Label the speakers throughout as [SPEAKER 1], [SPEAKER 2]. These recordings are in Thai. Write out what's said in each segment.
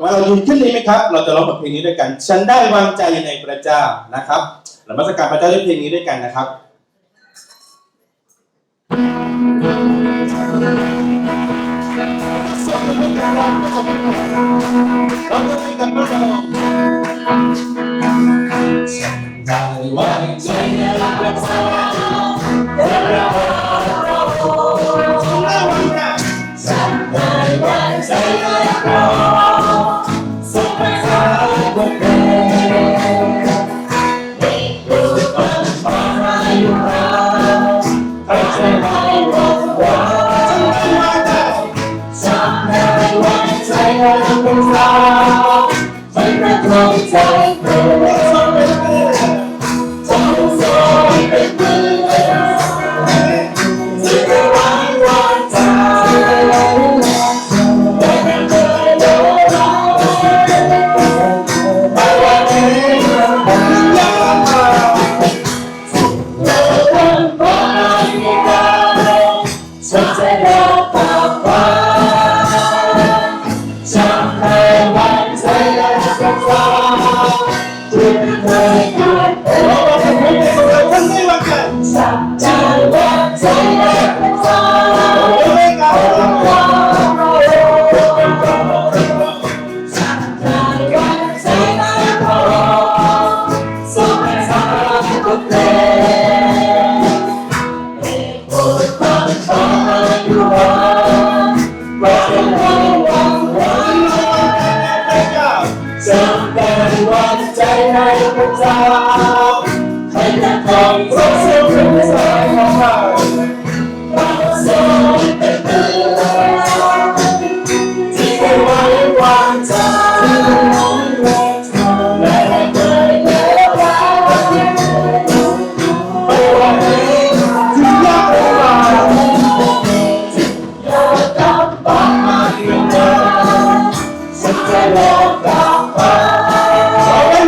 [SPEAKER 1] ว่าเรายืนขึ้นดีไหมครับเราจะร้องบทเพลงนี้ด้วยกันฉันได้วางใจในพระเจ้านะครับนมัสการพระเจ้าด้วยเพลงนี้ด้วยกันนะครับเราจะไปกันพระองค์ฉันได้วางใจในพระเจ้าฉันได้วางใจในพระองค์ทรงเป็นพระผู้เป็นมีผู้เป็นพระอยู่เราให้ใจไม่หวั่นไหวฉันได้วางใจในพระเจ้าให้ประคองใจเพื่อทรงเป็นเพื่อนทรงเป็นเพื่อนที่ได้วางใจให้ประคองใจเพื่อสายของเราเราทรงเป็นเพื่อนที่ได้ไว้วางใจและไม่เคยเลวร้ายไม่ว่าเหตุที่ยากลำบากอยากกลับบ้านเพียงใดฉันจะรอกลับบ้าน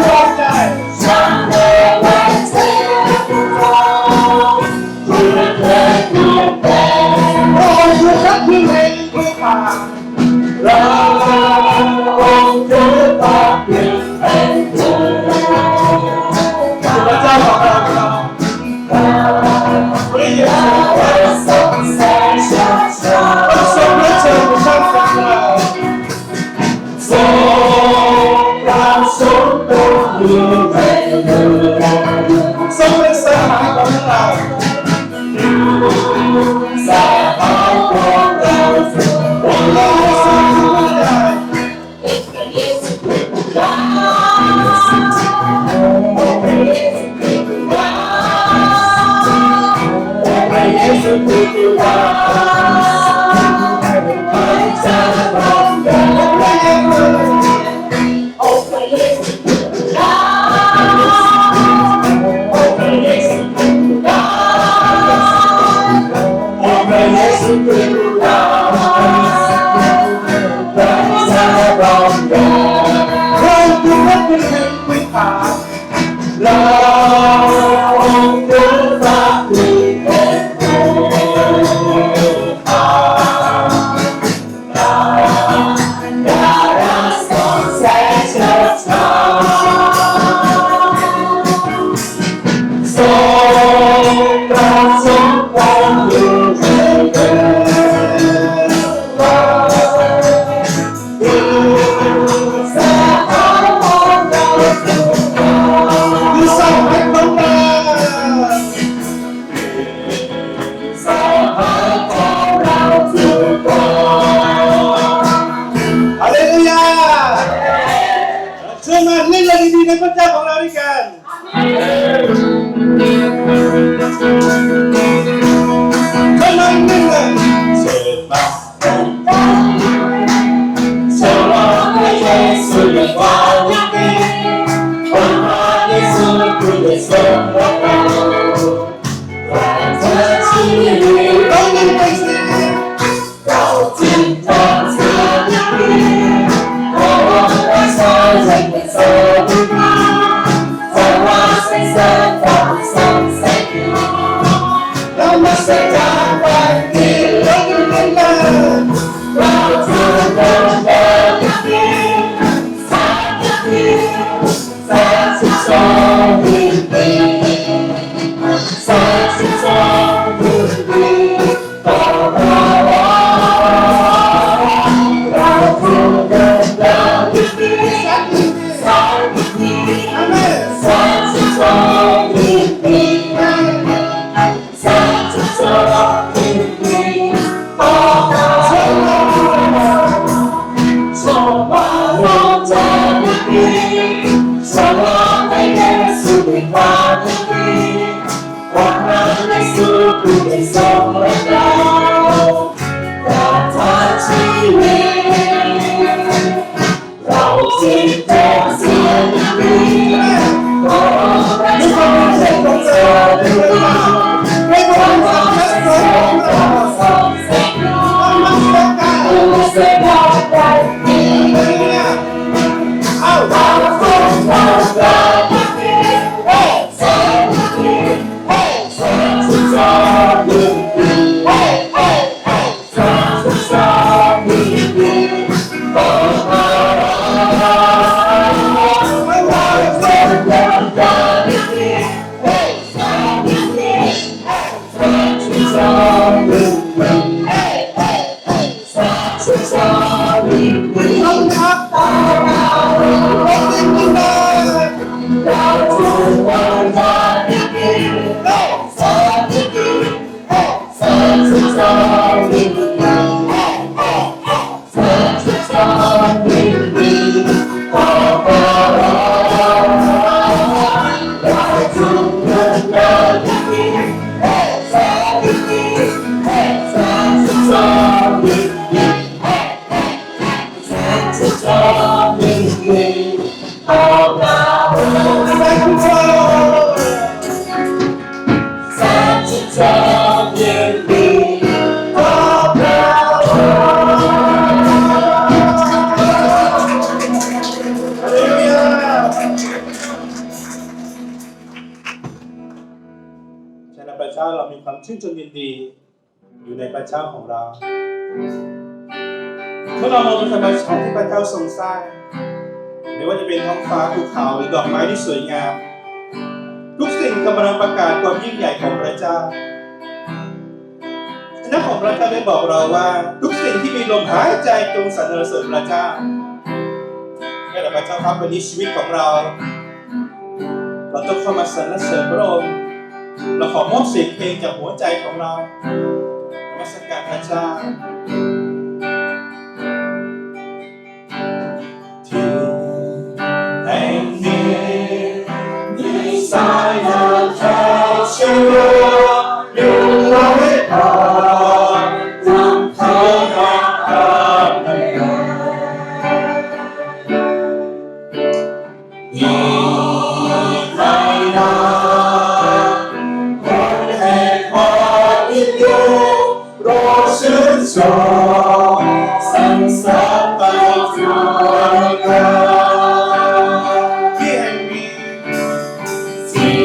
[SPEAKER 1] เราคงจะต้องเปลี่ยนเป็นผู้พระเจ้าของเราพระเยซูทรงแสนชาติทรงพระเจ้าของชาติของเราทรงเราทรงเป็นผู้เป็นทรงเป็นสหายของเราสหายของเราในพระเจ้าของเราด้วยกันกำลังนึ่งเลยเชิญมาเชิญมาให้เยซูเป็นความดีคนมาเยซูคือได้ทรงรักเราแต่เธอที่มีเรายังไม่สิ้นเราจึงต้องเสียดีเพราะว่าเราสร้างให้เป็นโซ่เรา
[SPEAKER 2] พระเจ้าเรามีความชื่นชมยินดีอยู่ในพระเจ้าของเราเมื่อเรามองดูธรรมชาติที่พระเจ้าทรงสร้างไม่ว่าจะเป็นท้องฟ้าภูเขาหรือดอกไม้ที่สวยงามทุกสิ่งกำลังประกาศความยิ่งใหญ่ของพระเจ้าพระเจ้าของพระเจ้าได้บอกเราว่าทุกสิ่งที่มีลมหายใจจงสรรเสริญพระเจ้าแค่แต่พระเจ้าครับวันนี้ชีวิตของเราต้องเข้ามาสรรเสริญพระองค์เราขอมอบเสียงเพลงจากหัวใจของเรานมัสการพระเจ้าที่แห่งนี้ที่สายน้ำแท้ชีวิตอยู่ไว้ก่อนนำเธอมาทำให้สรรเสริญไปทั่วโลกที่แห่งนี้ที่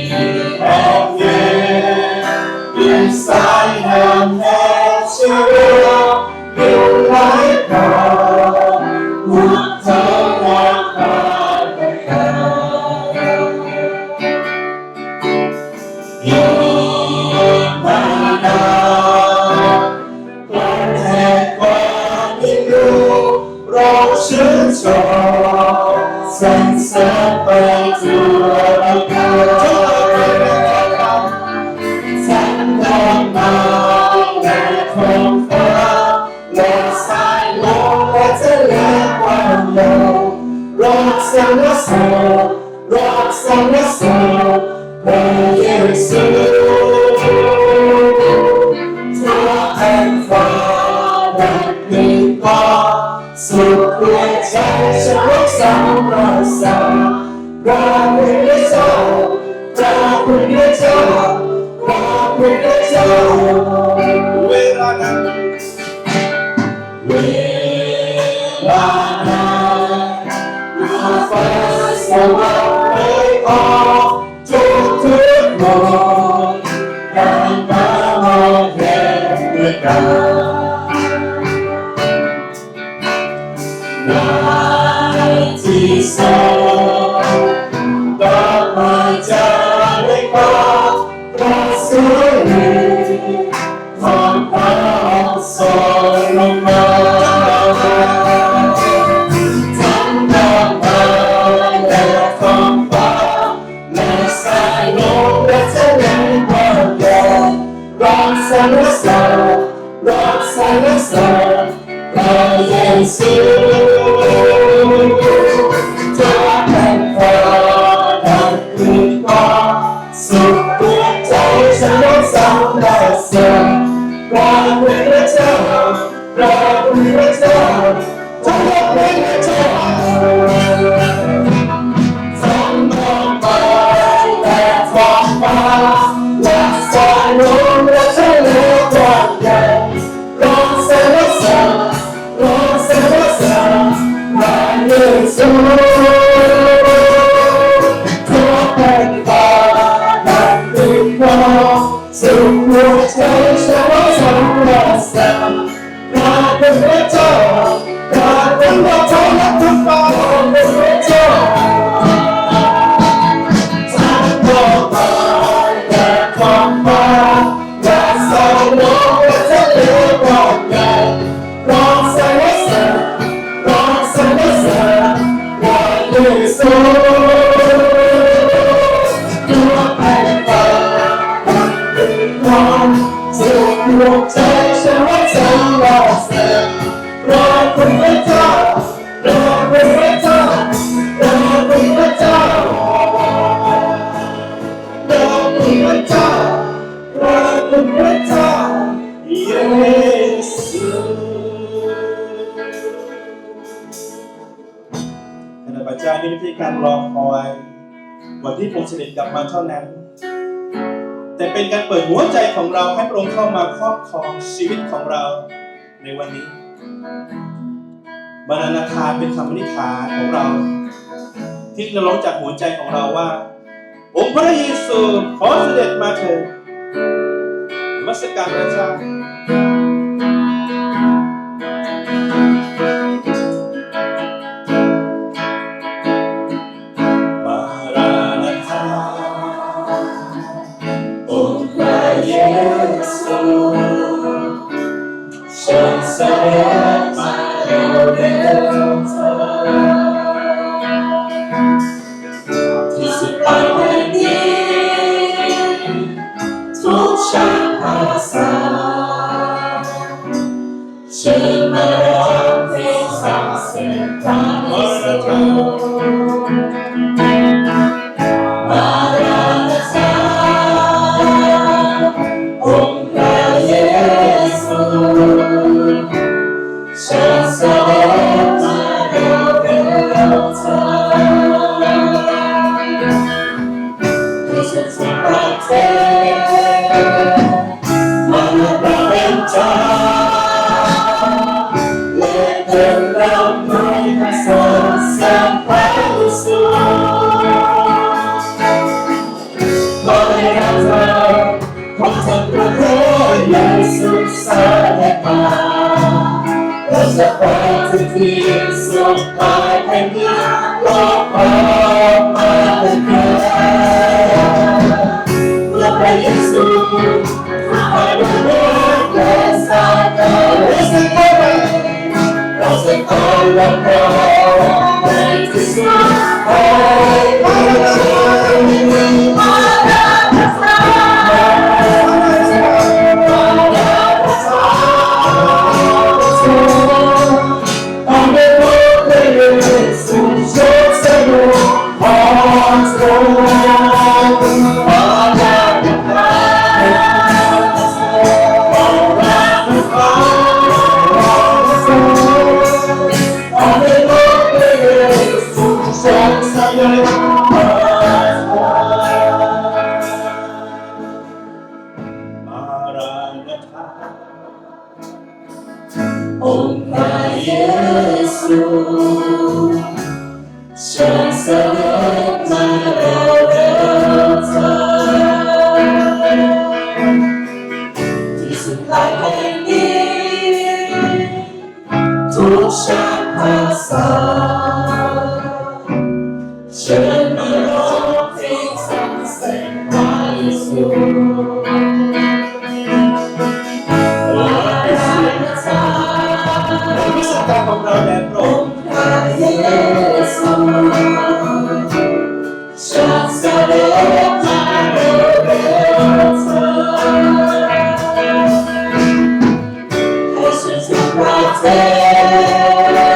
[SPEAKER 2] แห่งนี้เป็นสายน้ำแห่งชีวิตอยู่ไว้ก่อนพวกเธอและข้าพเจ้าอยู่ไม่นานเราชื่นชมสรรเสริญไปทั่วโลกทั้งดอกไม้และท้องฟ้าและสายลมและทะเลกว้างใหญ่ร้องสรรเสริญร้องสรรเสริญพระเยซูทั่วแผ่นฟ้าและดินฟ้าสุขหัวใจฉันรักษารักษาพระคุณพระเจ้าพระคุณพระเจ้าพระคุณพระเจ้าเวลานั้นฟ้าสว่างเอ่ยออกทุกคนได้มามองเห็นด้วยกันที่สองดอกไม้จะได้พบพระสุริของพระองค์ทรงลงมาทั้งดอกไม้และท้องฟ้าและสายลมและทะเลกว้างใหญ่ร้องสรรเสริญร้องสรรเสริญพระเยซู ซูขอแผ่นฟ้าดังดึงมองสู่หัวใจฉันสรรเสริญพระเป็นพระเจ้าพระเป็นพระเจ้าและทุกฝ่ายเป็นพระเจ้าทั้งโลกมาและความมาและสวรรค์และทะเลกว้างใหญ่ร้องสรรเสริญร้องสรรเสริญพระเยซูตัวแผ่นฟ้าดังดึงมองสู่หัวใจฉันสรรเสริญรอคุณพระเจ้ารอคุณพระเจ้ารอคุณพระเจ้ารอคุณพระเจ้ารอคุณพระเจ้าเยซูขณะปัจจัยนี้ไม่ใช่การรอคอยวันที่พระองค์เสด็จกลับมาเท่านั้นแต่เป็นการเปิดหัวใจของเราให้พระองค์เข้ามาครอบครองชีวิตของเราในวันนี้มารานาธาเป็นคำอธิษฐานของเราที่เราร้องจากหัวใจของเราว่าองค์พระเยซูขอเสด็จมาเถิดนมัสการพระเจ้ามารานาธาองค์พระเยซูทรงเสด็จมาเร็วเถิดที่สุดปลายแผ่นดินทุกชาติภาษาเชิญมาร้องเพลงสรรเสริญพระเยซูมารานาธาองค์พระเยซูทรงเสด็จมาเร็วเถิดที่สุดที่ประเทศมาเป็นเจ้าและเป็นเราไม่สนสารพระเยซูขอให้เราของท่านพระเยซูเสด็จมาเราจะไปถึงที่สุดปลายแผ่นดินโลกออกมาเป็นเพื่อนและพระเยซูให้เราเลิกและสร้างเราจะขอเราจะขอรับเราในที่สุดให้มาราธาองค์พระเยซูทรงเสด็จมาเร็วเถิดที่สุดปลายแผ่นดินทุกชาติภาษาเชิญมาร้องเพลงสรรเสริญพระเยซูวิสการของเราแด่พระองค์พระเยซูทรงเสด็จมาเร็วเถิดให้สุดทุกประเทศ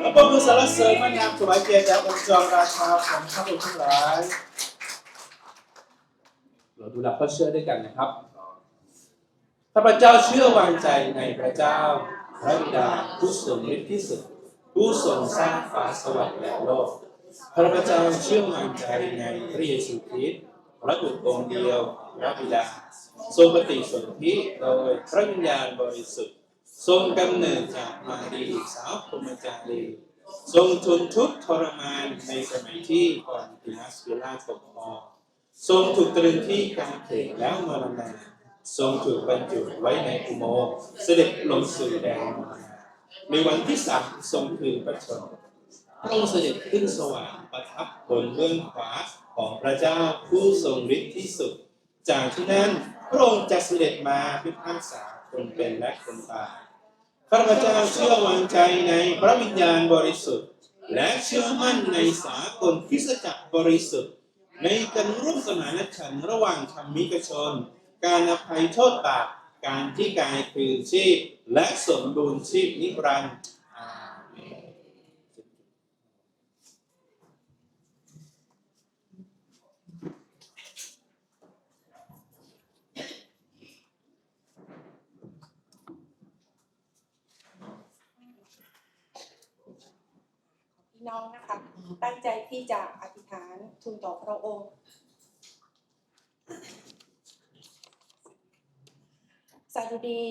[SPEAKER 2] แล้วก็มือสรรเสริญพระนามถวายเกียรติแด่องค์จอมราชาของข้าพเจ้าทั้งหลายเราดูหลักข้อเชื่อด้วยกันนะครับข้าพเจ้าเชื่อวางใจในพระเจ้าพระบิดาผู้ทรงฤทธิ์ที่สุดผู้ทรงสร้างฟ้าสวรรค์และโลกข้าพเจ้าเชื่อวางใจในพระเยซูคริสต์พระบุตรองค์เดียวพระบิดาทรงปฏิสนธิโดยพระวิญญาณบริสุทธิ์ทรงกำเนิดจากมารีสาวพรหมจารีทรงทนทุกข์ทรมานในสมัยที่ก่อนปิลาตปกครองทรงถูกตรึงที่กางเขนแล้วมรณะทรงถูกบรรจุไว้ในอุโมงค์เสด็จลงสู่แดนมรณะในวันที่สามทรงคืนพระชนม์พระองค์เสด็จขึ้นสวรรค์ประทับบนเบื้องขวาของพระเจ้าผู้ทรงฤทธิ์ที่สุดจากที่นั้นพระองค์จะเสด็จมาพิพากษาคนเป็นและคนตายข้าพเจ้าเชื่อวางใจในพระวิญญาณบริสุทธิ์และเชื่อมั่นในสากลคริสตจักรบริสุทธิ์ในการร่วมสมานฉันท์ระหว่างธรรมิกชนการอภัยโทษบาปการที่กายคืนชีพและสมบูรณ์ชีพนิรันดร์อาเมน
[SPEAKER 3] พี่น้องนะคะตั้งใจที่จะอธิษฐานทูลต่อพระองค์สดุดี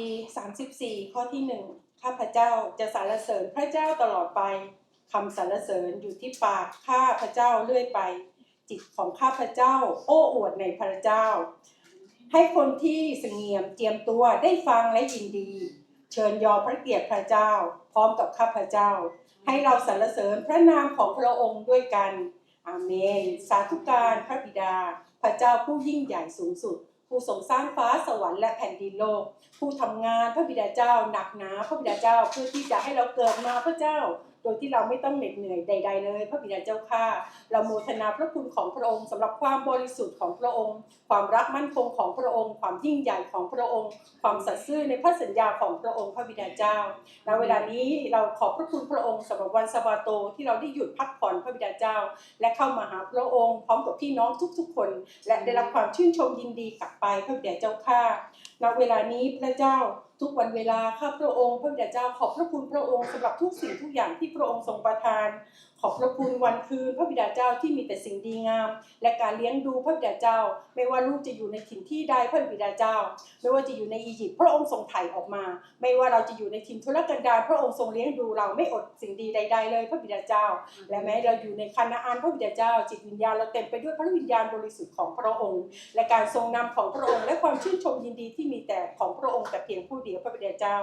[SPEAKER 3] 34ข้อที่1ข้าพเจ้าจะสรรเสริญพระเจ้าตลอดไปคำสรรเสริญอยู่ที่ปากข้าพเจ้าเรื่อยไปจิตของข้าพเจ้าโอ้อวดในพระเจ้าให้คนที่เสงี่ยมเจียมตัวได้ฟังและยินดีเชิญยอพระเกียรติพระเจ้าพร้อมกับข้าพเจ้าให้เราสรรเสริญพระนามของพระองค์ด้วยกันอาเมนสาธุการพระบิดาพระเจ้าผู้ยิ่งใหญ่สูงสุดผู้ทรงสร้างฟ้าสวรรค์และแผ่นดินโลกผู้ทำงานพระบิดาเจ้าหนักหนาพระบิดาเจ้าเพื่อที่จะให้เราเกิดมาพระเจ้าโดยที่เราไม่ต้องเหน็ดเหนื่อยใดๆเลยพระบิดาเจ้าข้าเราโมทนาพระคุณของพระองค์สำหรับความบริสุทธิ์ของพระองค์ความรักมั่นคงของพระองค์ความยิ่งใหญ่ของพระองค์ความสัตย์ซื่อในพระสัญญาของพระองค์พระบิดาเจ้าณเวลานี้เราขอบพระคุณพระองค์สำหรับวันสะบาโตที่เราได้หยุดพักผ่อนพระบิดาเจ้าและเข้ามาหาพระองค์พร้อมกับพี่น้องทุกๆคนและได้รับความชื่นชมยินดีกลับไปพระบิดาเจ้าข้าณเวลานี้พระเจ้าทุกวันเวลาข้าพระองค์พระบิดาเจ้าขอบพระคุณพระองค์สำหรับทุกสิ่งทุกอย่างที่พระองค์ทรงประทาน ขอบพระคุณวันคืนพระบิดาเจ้าที่มีแต่สิ่งดีงามและการเลี้ยงดูพระบิดาเจ้าไม่ว่าลูกจะอยู่ในถิ่นที่ใดพระบิดาเจ้าไม่ว่าจะอยู่ในอียิปต์พระองค์ทรงไถ่ออกมาไม่ว่าเราจะอยู่ในถิ่นทุรกันดารพระองค์ทรงเลี้ยงดูเราไม่อดสิ่งดีใดๆเลยพระบิดาเจ้าและแม้เราอยู่ในคานาอันพระบิดาเจ้าจิตวิญญาณเราเต็มไปด้วยพระวิญญาณบริสุทธิ์ของพระองค์และการทรงนำของพระองค์และความชื่นชมยินดีที่มีแต่ของพระองค์แต่เพียงผู้เดียวพระบิดาเจ้า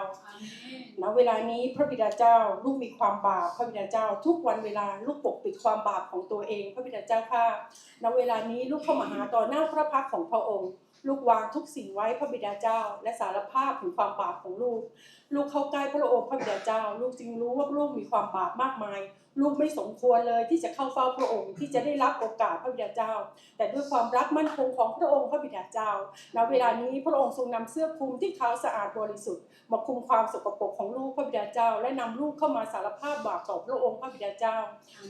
[SPEAKER 3] ณเวลานี้พระบิดาเจ้าลูกมีความบาปพระบิดาเจ้าทุกวันเวลาลูกปกปิดความบาปของตัวเองพระบิดาเจ้าค่ะณเวลานี้ลูกเข้ามาหาต่อหน้าพระพักตร์ของพระองค์ลูกวางทุกสิ่งไว้พระบิดาเจ้าและสารภาพถึงความบาปของลูกเข้าใกล้พระองค์พระบิดาเจ้าลูกจึงรู้ว่าลูกมีความบาปมากมายลูกไม่สมควรเลยที่จะเข้าเฝ้าพระองค์ที่จะได้รับโอกาสพระบิดาเจ้าแต่ด้วยความรักมั่นคงของพระองค์พระบิดาเจ้าณเวลานี้พระองค์ทรงนำเสื้อคลุมที่ขาวสะอาดบริสุทธิ์มาคลุมความสกปรกของลูกพระบิดาเจ้าและนำลูกเข้ามาสารภาพบาปต่อพระองค์พระบิดาเจ้า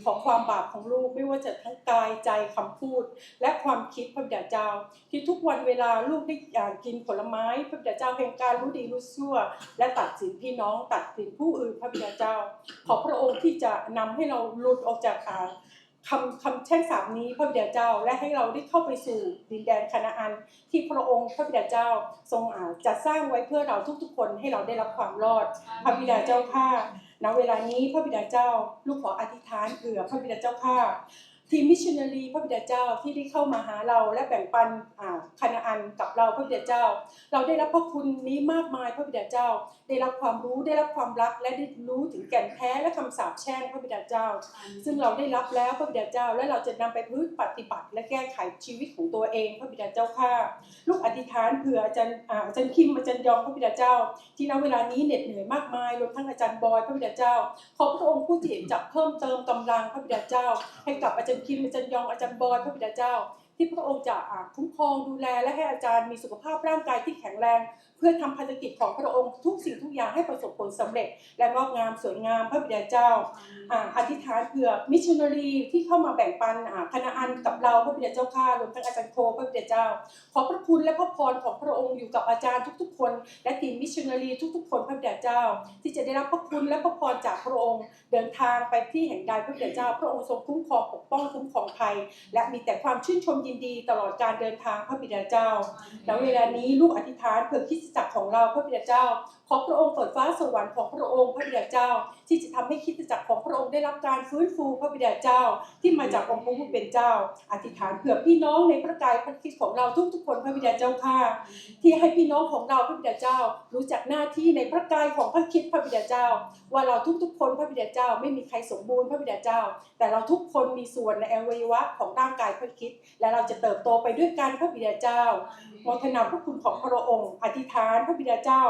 [SPEAKER 3] ของความบาปของลูกไม่ว่าจะทั้งกายใจคำพูดและความคิดพระบิดาเจ้าที่ทุกวันเวลาลูกได้กินผลไม้พระบิดาเจ้าแห่งการรู้ดีรู้ชั่วและตัดสินพี่น้องตัดสินผู้อื่นพระบิดาเจ้าขอพระองค์ที่จะนำให้เราหลุดออกจากคำแช่งสาปนี้พระบิดาเจ้าและให้เราได้เข้าไปสู่ดินแดนคานาอันที่พระองค์พระบิดาเจ้าทรงจัดสร้างไว้เพื่อเราทุกๆคนให้เราได้รับความรอดพระบิดาเจ้าข้าณเวลานี้พระบิดาเจ้าลูกขออธิษฐานเผื่อพระบิดาเจ้าข้าทีมมิชชันนารีพระบิดาเจ้าที่ได้เข้ามาหาเราและแบ่งปันคานาอันกับเราพระบิดาเจ้าเราได้รับพระคุณนี้มากมายพระบิดาเจ้าได้รับความรู้ได้รับความรักและได้รู้ถึงแก่นแท้และคำสาปแช่งพระบิดาเจ้าซึ่งเราได้รับแล้วพระบิดาเจ้าและเราจะนำไปปฏิบัติและแก้ไขชีวิตของตัวเองพระบิดาเจ้าข้าลูกอธิษฐานเผื่ออาจารย์คิมอาจารย์ยองพระบิดาเจ้าที่ณเวลานี้เหน็ดเหนื่อยมากมายรวมทั้งอาจารย์บอยพระบิดาเจ้าขอพระองค์ผู้ที่จะเพิ่มเติมกำลังพระบิดาเจ้าให้กับอาจารย์คิมอาจารย์ยองอาจารย์บอยพระบิดาเจ้าที่พระองค์จะคุ้มครองดูแลและให้อาจารย์มีสุขภาพร่างกายที่แข็งแรงเพื่อทำภารกิจของพระองค์ทุกสิ่งทุกอย่างให้ประสบผลสำเร็จและงอกงามสวยงามพระบิดาเจ้าอธิษฐานเผื่อมิชชันนารีที่เข้ามาแบ่งปันคณะอันกับเราพระบิดาเจ้าข้ารวมทั้งอาจารย์โคพระบิดาเจ้าขอพระคุณและพระพรของพระองค์อยู่กับอาจารย์ทุกๆคนและทีมมิชชันนารีทุกๆคนพระบิดาเจ้าที่จะได้รับพระคุณและพระพรจากพระองค์เดินทางไปที่แห่งใดพระบิดาเจ้าพระองค์ทรงคุ้มครองปกป้องคุ้มครองภัยและมีแต่ความชื่นชมยินดีตลอดการเดินทางพระบิดาเจ้าณเวลานี้ลูกอธิษฐานเผื่อคริสตจักรของเราพระบิดาเจ้าขอพระองค์เปิดฟ้าสวรรค์ของพระองค์พระบิดาเจ้าที่จะทำให้คริสตจักรของพระองค์ได้รับการฟื้นฟูพระบิดาเจ้าที่มาจากองค์พระผู้เป็นเจ้าอธิษฐานเผื่อพี่น้องในพระกายพระคริสต์ของเราทุกๆคนพระบิดาเจ้าข้าที่ให้พี่น้องของเราพระบิดาเจ้ารู้จักหน้าที่ในพระกายของพระคริสต์พระบิดาเจ้าว่าเราทุกๆคนพระบิดาเจ้าไม่มีใครสมบูรณ์พระบิดาเจ้าแต่เราทุกคนมีส่วนในอวัยวะของร่างกายพระคริสต์และเราจะเติบโตไปด้วยกันพระบิดาเจ้าโมทนาพระคุณของพระองค์อธิษฐานพระบิดาเจ้า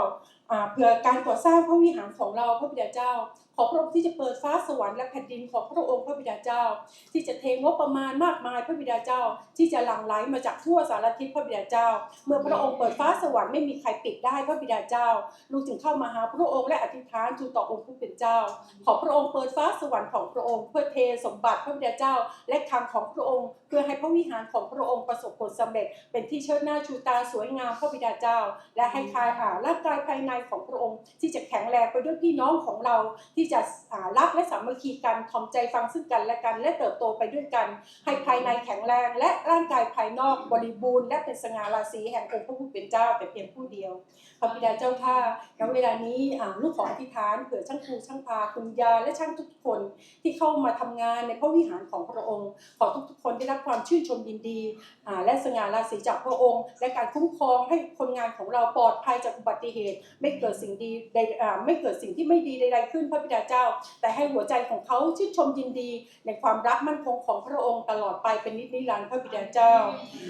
[SPEAKER 3] เพื่อการก่อสร้างพระวิหารของเราพระบิดาเจ้าขอพระองค์ที่จะเปิดฟ้าสวรรค์และแผ่นดินของพระองค์พระบิดาเจ้าที่จะเทงบประมาณมากมายพระบิดาเจ้าที่จะหลั่งไหลมาจากทั่วสารทิศพระบิดาเจ้าเมื่อพระองค์เปิดฟ้าสวรรค์ไม่มีใครปิดได้พระบิดาเจ้าลูกจึงเข้ามาหาพระองค์และอธิษฐานทูลต่อองค์ผู้เป็นเจ้าขอพระองค์เปิดฟ้าสวรรค์ของพระองค์เพื่อเทสมบัติพระบิดาเจ้าและคำของพระองค์เพื่อให้พระวิหารของพระองค์ประสบผลสำเร็จเป็นที่เชิดหน้าชูตาสวยงามพระบิดาเจ้าและให้คายร่างกายภายในของพระองค์ที่จะแข็งแรงไปด้วยพี่น้องของเราที่จะรักและสามัคคีกันถ่อมใจฟังซึ่งกันและกันและเติบโตไปด้วยกันให้ภายในแข็งแรงและร่างกายภายนอกบริบูรณ์และเป็นสง่าราศีแห่งองค์พระผู้เป็นเจ้าแต่เพียงผู้เดียวพระบิดาเจ้าข้าณเวลานี้ลูกขออธิษฐานเผื่อช่างครูช่างพาคุณยาและช่างทุกคนที่เข้ามาทำงานในพระวิหารของพระองค์ขอทุกๆคนได้รับความชื่นชมยินดีและสง่าราศีจากพระองค์และการคุ้มครองให้คนงานของเราปลอดภัยจากอุบัติเหตุไม่เกิดสิ่งดีไม่เกิดสิ่งที่ไม่ดีใดๆขึ้นพระบิดาเจ้าแต่ให้หัวใจของเขาชื่นชมยินดีในความรักมั่นคงของพระองค์ตลอดไปเป็นนิรันดร์พระบิดาเจ้า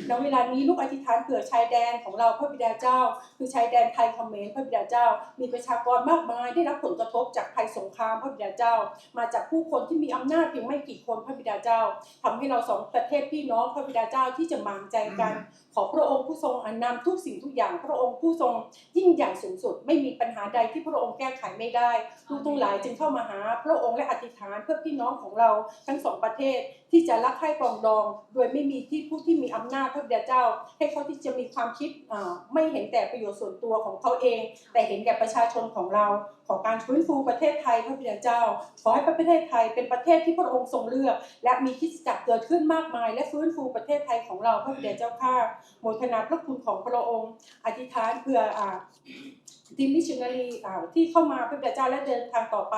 [SPEAKER 3] ณเวลานี้ลูกอธิษฐานเผื่อชายแดนของเราพระบิดาเจ้าคือชายแดนไทยเขมรพระบิดาเจ้ามีประชากรมากมายได้รับผลกระทบจากภัยสงครามพระบิดาเจ้ามาจากผู้คนที่มีอำนาจเพียงไม่กี่คนพระบิดาเจ้าทำให้เราสองประเทศพี่น้องพระบิดาเจ้าที่จะหมางใจกันขอพระองค์ผู้ทรงนำทุกสิ่งทุกอย่างพระองค์ผู้ทรงยิ่งใหญ่สูงสุด ไม่มีปัญหาใดที่พระองค์แก้ไขไม่ได้ลูกทั้งหลายจึงเข้ามาหาพระองค์และอธิษฐานเพื่อพี่น้องของเราทั้งสองประเทศที่จะรักใคร่ปรองดองโดยไม่มีที่ผู้ที่มีอำนาจพระบิดาเจ้าให้เขาที่จะมีความคิดไม่เห็นแต่ประโยชน์ส่วนตัวของเขาเองแต่เห็นแก่ประชาชนของเราของการฟื้นฟูประเทศไทยพระบิดาเจ้าขอให้ประเทศไทยเป็นประเทศที่พระองค์ทรงเลือกและมีคริสตจักรเกิดขึ้นมากมายและฟื้นฟูประเทศไทยของเราพระบิดาเจ้าข้าโมทนาพระคุณของพระองค์อธิษฐานเพื่อทีมมิชชันนารีที่เข้ามาพระบิดาเจ้าและเดินทางต่อไป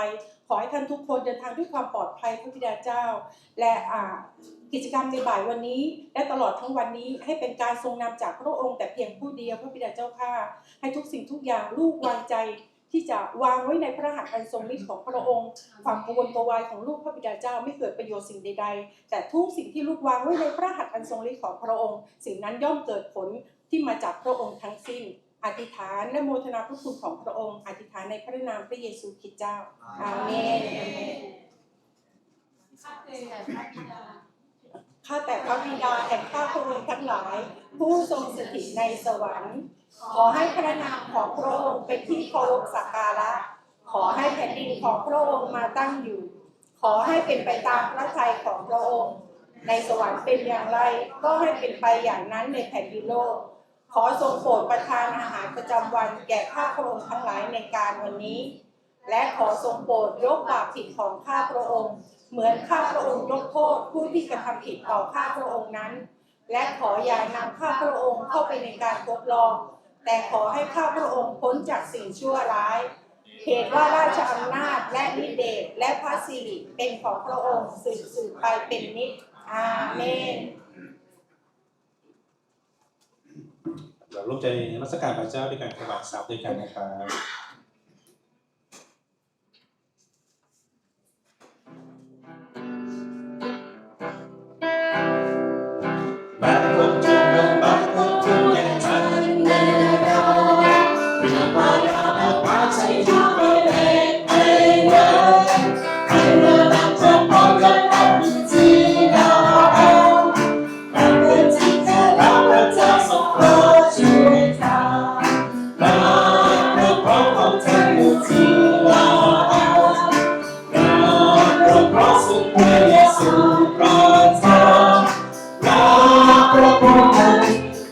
[SPEAKER 3] ขอให้ท่านทุกคนเดินทางด้วยความปลอดภัยพระบิดาเจ้าและกิจกรรมในบ่ายวันนี้และตลอดทั้งวันนี้ให้เป็นการทรงนำจากพระองค์แต่เพียงผู้เดียวพระบิดาเจ้าข้าให้ทุกสิ่งทุกอย่างลูกวางใจที่จะวางไว้ในพระหัตถ์อันทรงฤทธิ์ของพระองค์ความกังวลกวายของลูกพระบิดาเจ้าไม่เกิดประโยชน์สิ่งใดๆแต่ทุกสิ่งที่ลูกวางไว้ในพระหัตถ์อันทรงฤทธิ์ของพระองค์สิ่งนั้นย่อมเกิดผลที่มาจากพระองค์ทั้งสิ้นอธิษฐานและโมทนาพระคุณของพระองค์อธิษฐานในพระนามพระเยซูคริสต์เจ้าอาเมนข้าแต่พระบิดาแห่งข้าพระองค์ทั้งหลายผู้ทรงสถิตในสวรรค์ขอให้พระนามของพระองค์เป็นที่เคารพสักการะขอให้แผ่นดินของพระองค์มาตั้งอยู่ขอให้เป็นไปตามพระทัยของพระองค์ในสวรรค์เป็นอย่างไรก็ให้เป็นไปอย่างนั้นในแผ่นดินโลกขอทรงโปรดประทานอาหารประจำวันแก่ข้าพระองค์ทั้งหลายในการวันนี้และขอทรงโปรดยกบาปผิดของข้าพระองค์เหมือนข้าพระองค์ยกโทษผู้ที่กระทำผิดต่อข้าพระองค์นั้นและขออย่านำข้าพระองค์เข้าไปในการทดลองแต่ขอให้ข้าพระองค์พ้นจากสิ่งชั่วร้ายเหตุว่าราชอำนาจและฤทธิเดชและพระสิริเป็นของพระองค์สืบไปเป็นนิจอาเมน
[SPEAKER 2] เราร่วมใจนมัสการพระเจ้าด้วยการถวายทรัพย์ด้วยกันนะครับบางคนจงลงบางคนจงยังทันเดินเราเรื่องมายามาใช้ทุกประเด็นให้เลยให้เราตั้งใจพอจะทำที่เราเอาบางคนที่เธอเราและเธอสองคนช่วยทำเราเราพร้อมของเธออยู่ที่เราเอาเราเราพร้อมสุดเพื่อเยซูประทานเราเราพร้อมกัน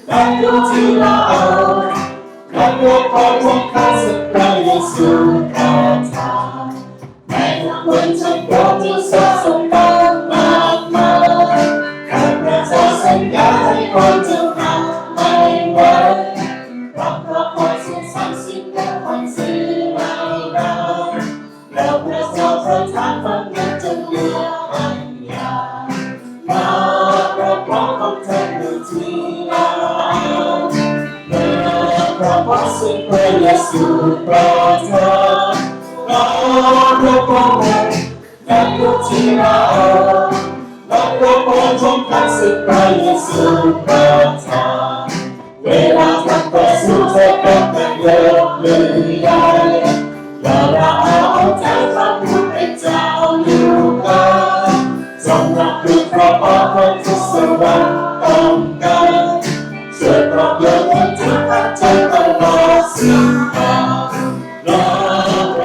[SPEAKER 2] เราอยู่ที่เราเอาเราเราพร้อมของข้าสุดเพื่อเยซูประทานแม้ทุกคนจะพร้อมที่จะส่งต่อมากมายข้าพเจ้าสัญญาให้คนจะทำไม่ไหวรับพระพรสุขสันต์สิ้นและความสื่อไม่ได้แล้วพระเจ้าประทานความเงินจนเหลือปัญญาเราเราพร้อมของเธออยู่ที่เราพระพรสุขเพื่อเยซูประทานเราเราพร้อมกันและอยู่ที่เราเราเราพร้อมของข้าศึกเพื่อเยซูประทานเวลาทำต่อสู้เธอเป็นกันเยอะหรือใหญ่แล้วเราเอาใจความพูดเป็นเจ้าอยู่กันจงรับรู้เพราะคนทุกสวรรค์ต้องการช่วยปลอบโยนให้ทุกท่านใจตลอดสิ้นกาลเร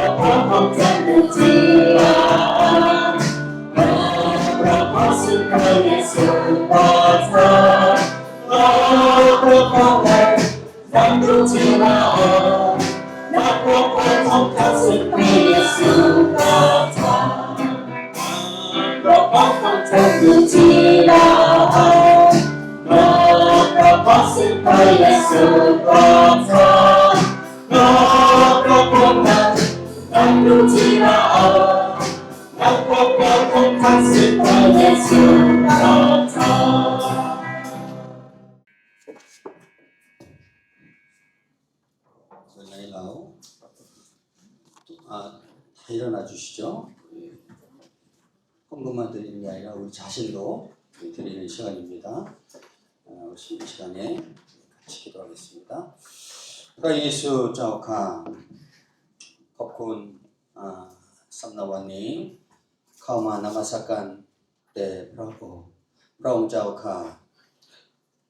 [SPEAKER 2] าพร้อมของเธออยู่ที่เราเราพร้อมสิ่งใดในสุดประทานเราพร้อมกันนั่งดูที่เรานับว่าความของข้าศึกมีเยซูประทานเราพร้อมของเธออยู่ที่เราเราพร้อมสิ่งใดในสุดประทานเราพร้อมกันนั่งดูที่เรานับว่าความของข้าศึกมีเยซูประทาน
[SPEAKER 1] 은혜로 일어나 주시죠. 헌금만 드리는 게 아니라 우리 자신도 드리는 시간입니다. 우리 이 시간에 같이 기도하겠습니다. พระเยซูเจ้าข้าขอบคุณสำหรับวันนี้เข้ามานมัสการแด่พระองค์เจ้าข้า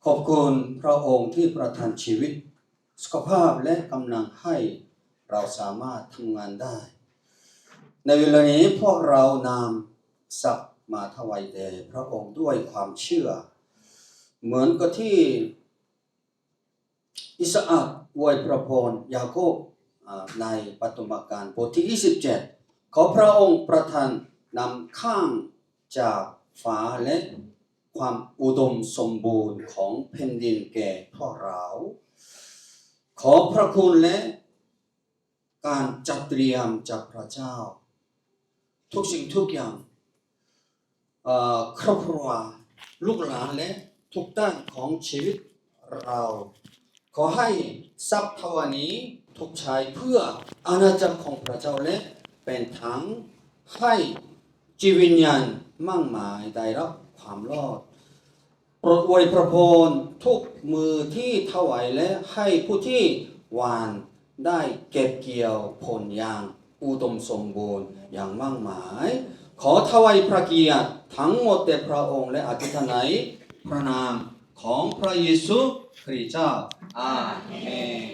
[SPEAKER 1] ขอบคุณพระองค์ที่ประทานชีวิตสุขภาพและกำลังให้
[SPEAKER 2] เราสามารถทำงานได้ ในเวลานี้พวกเรานำทรัพย์มาถวายแด่พระองค์ด้วยความเชื่อเหมือนกับที่อิสอัคอวยพระพรยาโคบในปฐมกาลบทที่27ขอพระองค์ประทานนำข้างจากฟ้าและความอุดมสมบูรณ์ของแผ่นดินแก่พวกเราขอพระคุณและการจัดเตรียมจากพระเจ้าทุกสิ่งทุกอย่างครอบครัวลูกหลานและทุกด้านของชีวิตเราขอให้ทรัพย์ทวานี้ถูกใช้เพื่ออาณาจักรของพระเจ้าและเป็นทั้งให้จิตวิญญาณมั่งหมายได้รับความรอดโปรดอวยพระพรทุกมือที่ถวายและให้ผู้ที่หวานได้เก็บเกี่ยวผลอย่างอุดมสมบูรณ์อย่างมั่งหมายขอถวายพระเกียรติทั้งหมดแด่พระองค์และอธิษฐานในพระนามของพระเยซูคริสต์เจ้าอาเมน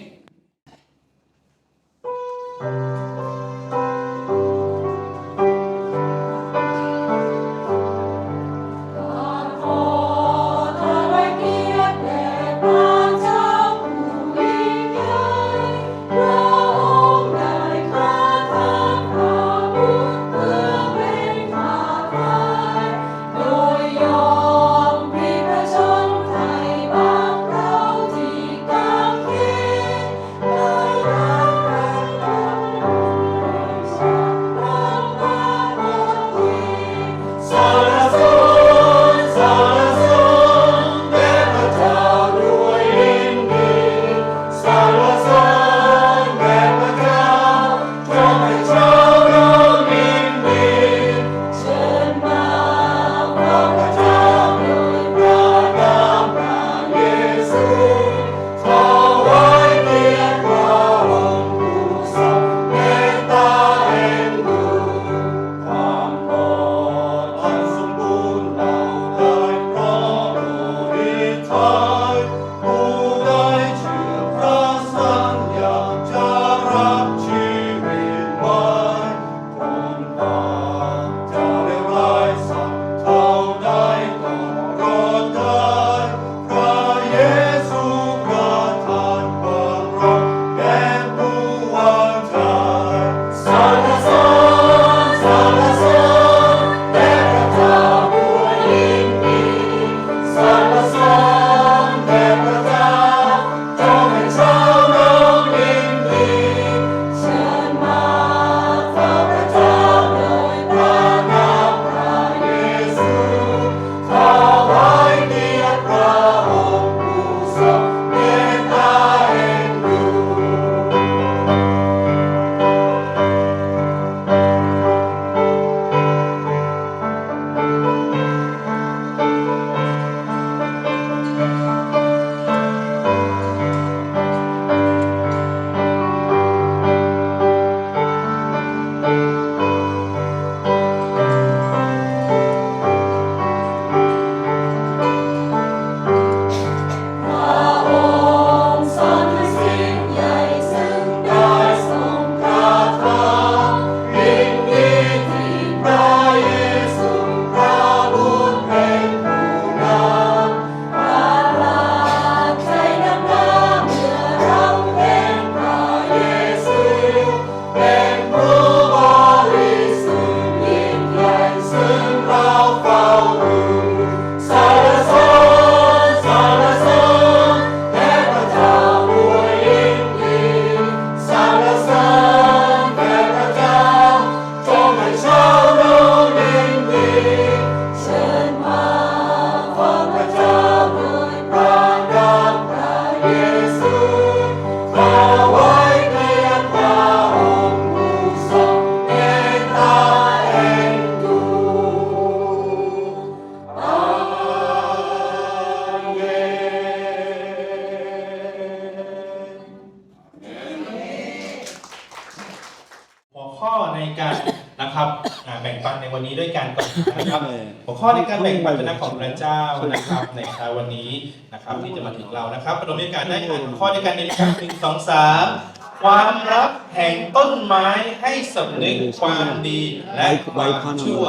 [SPEAKER 1] แบ่งปันในวันนี้ด้วยกันก่อนนะครับหัวข้อในการแบ่งปันเป็นของพระเจ้านะครับในเช้าวันนี้นะครับที่จะมาถึงเรานะครับประดมด้วยการได้อ่านข้อด้วยกันในนะครับ1 2 3
[SPEAKER 2] ความรักแห่งต้นไม้ให้สำนึกความดีและความชั่ว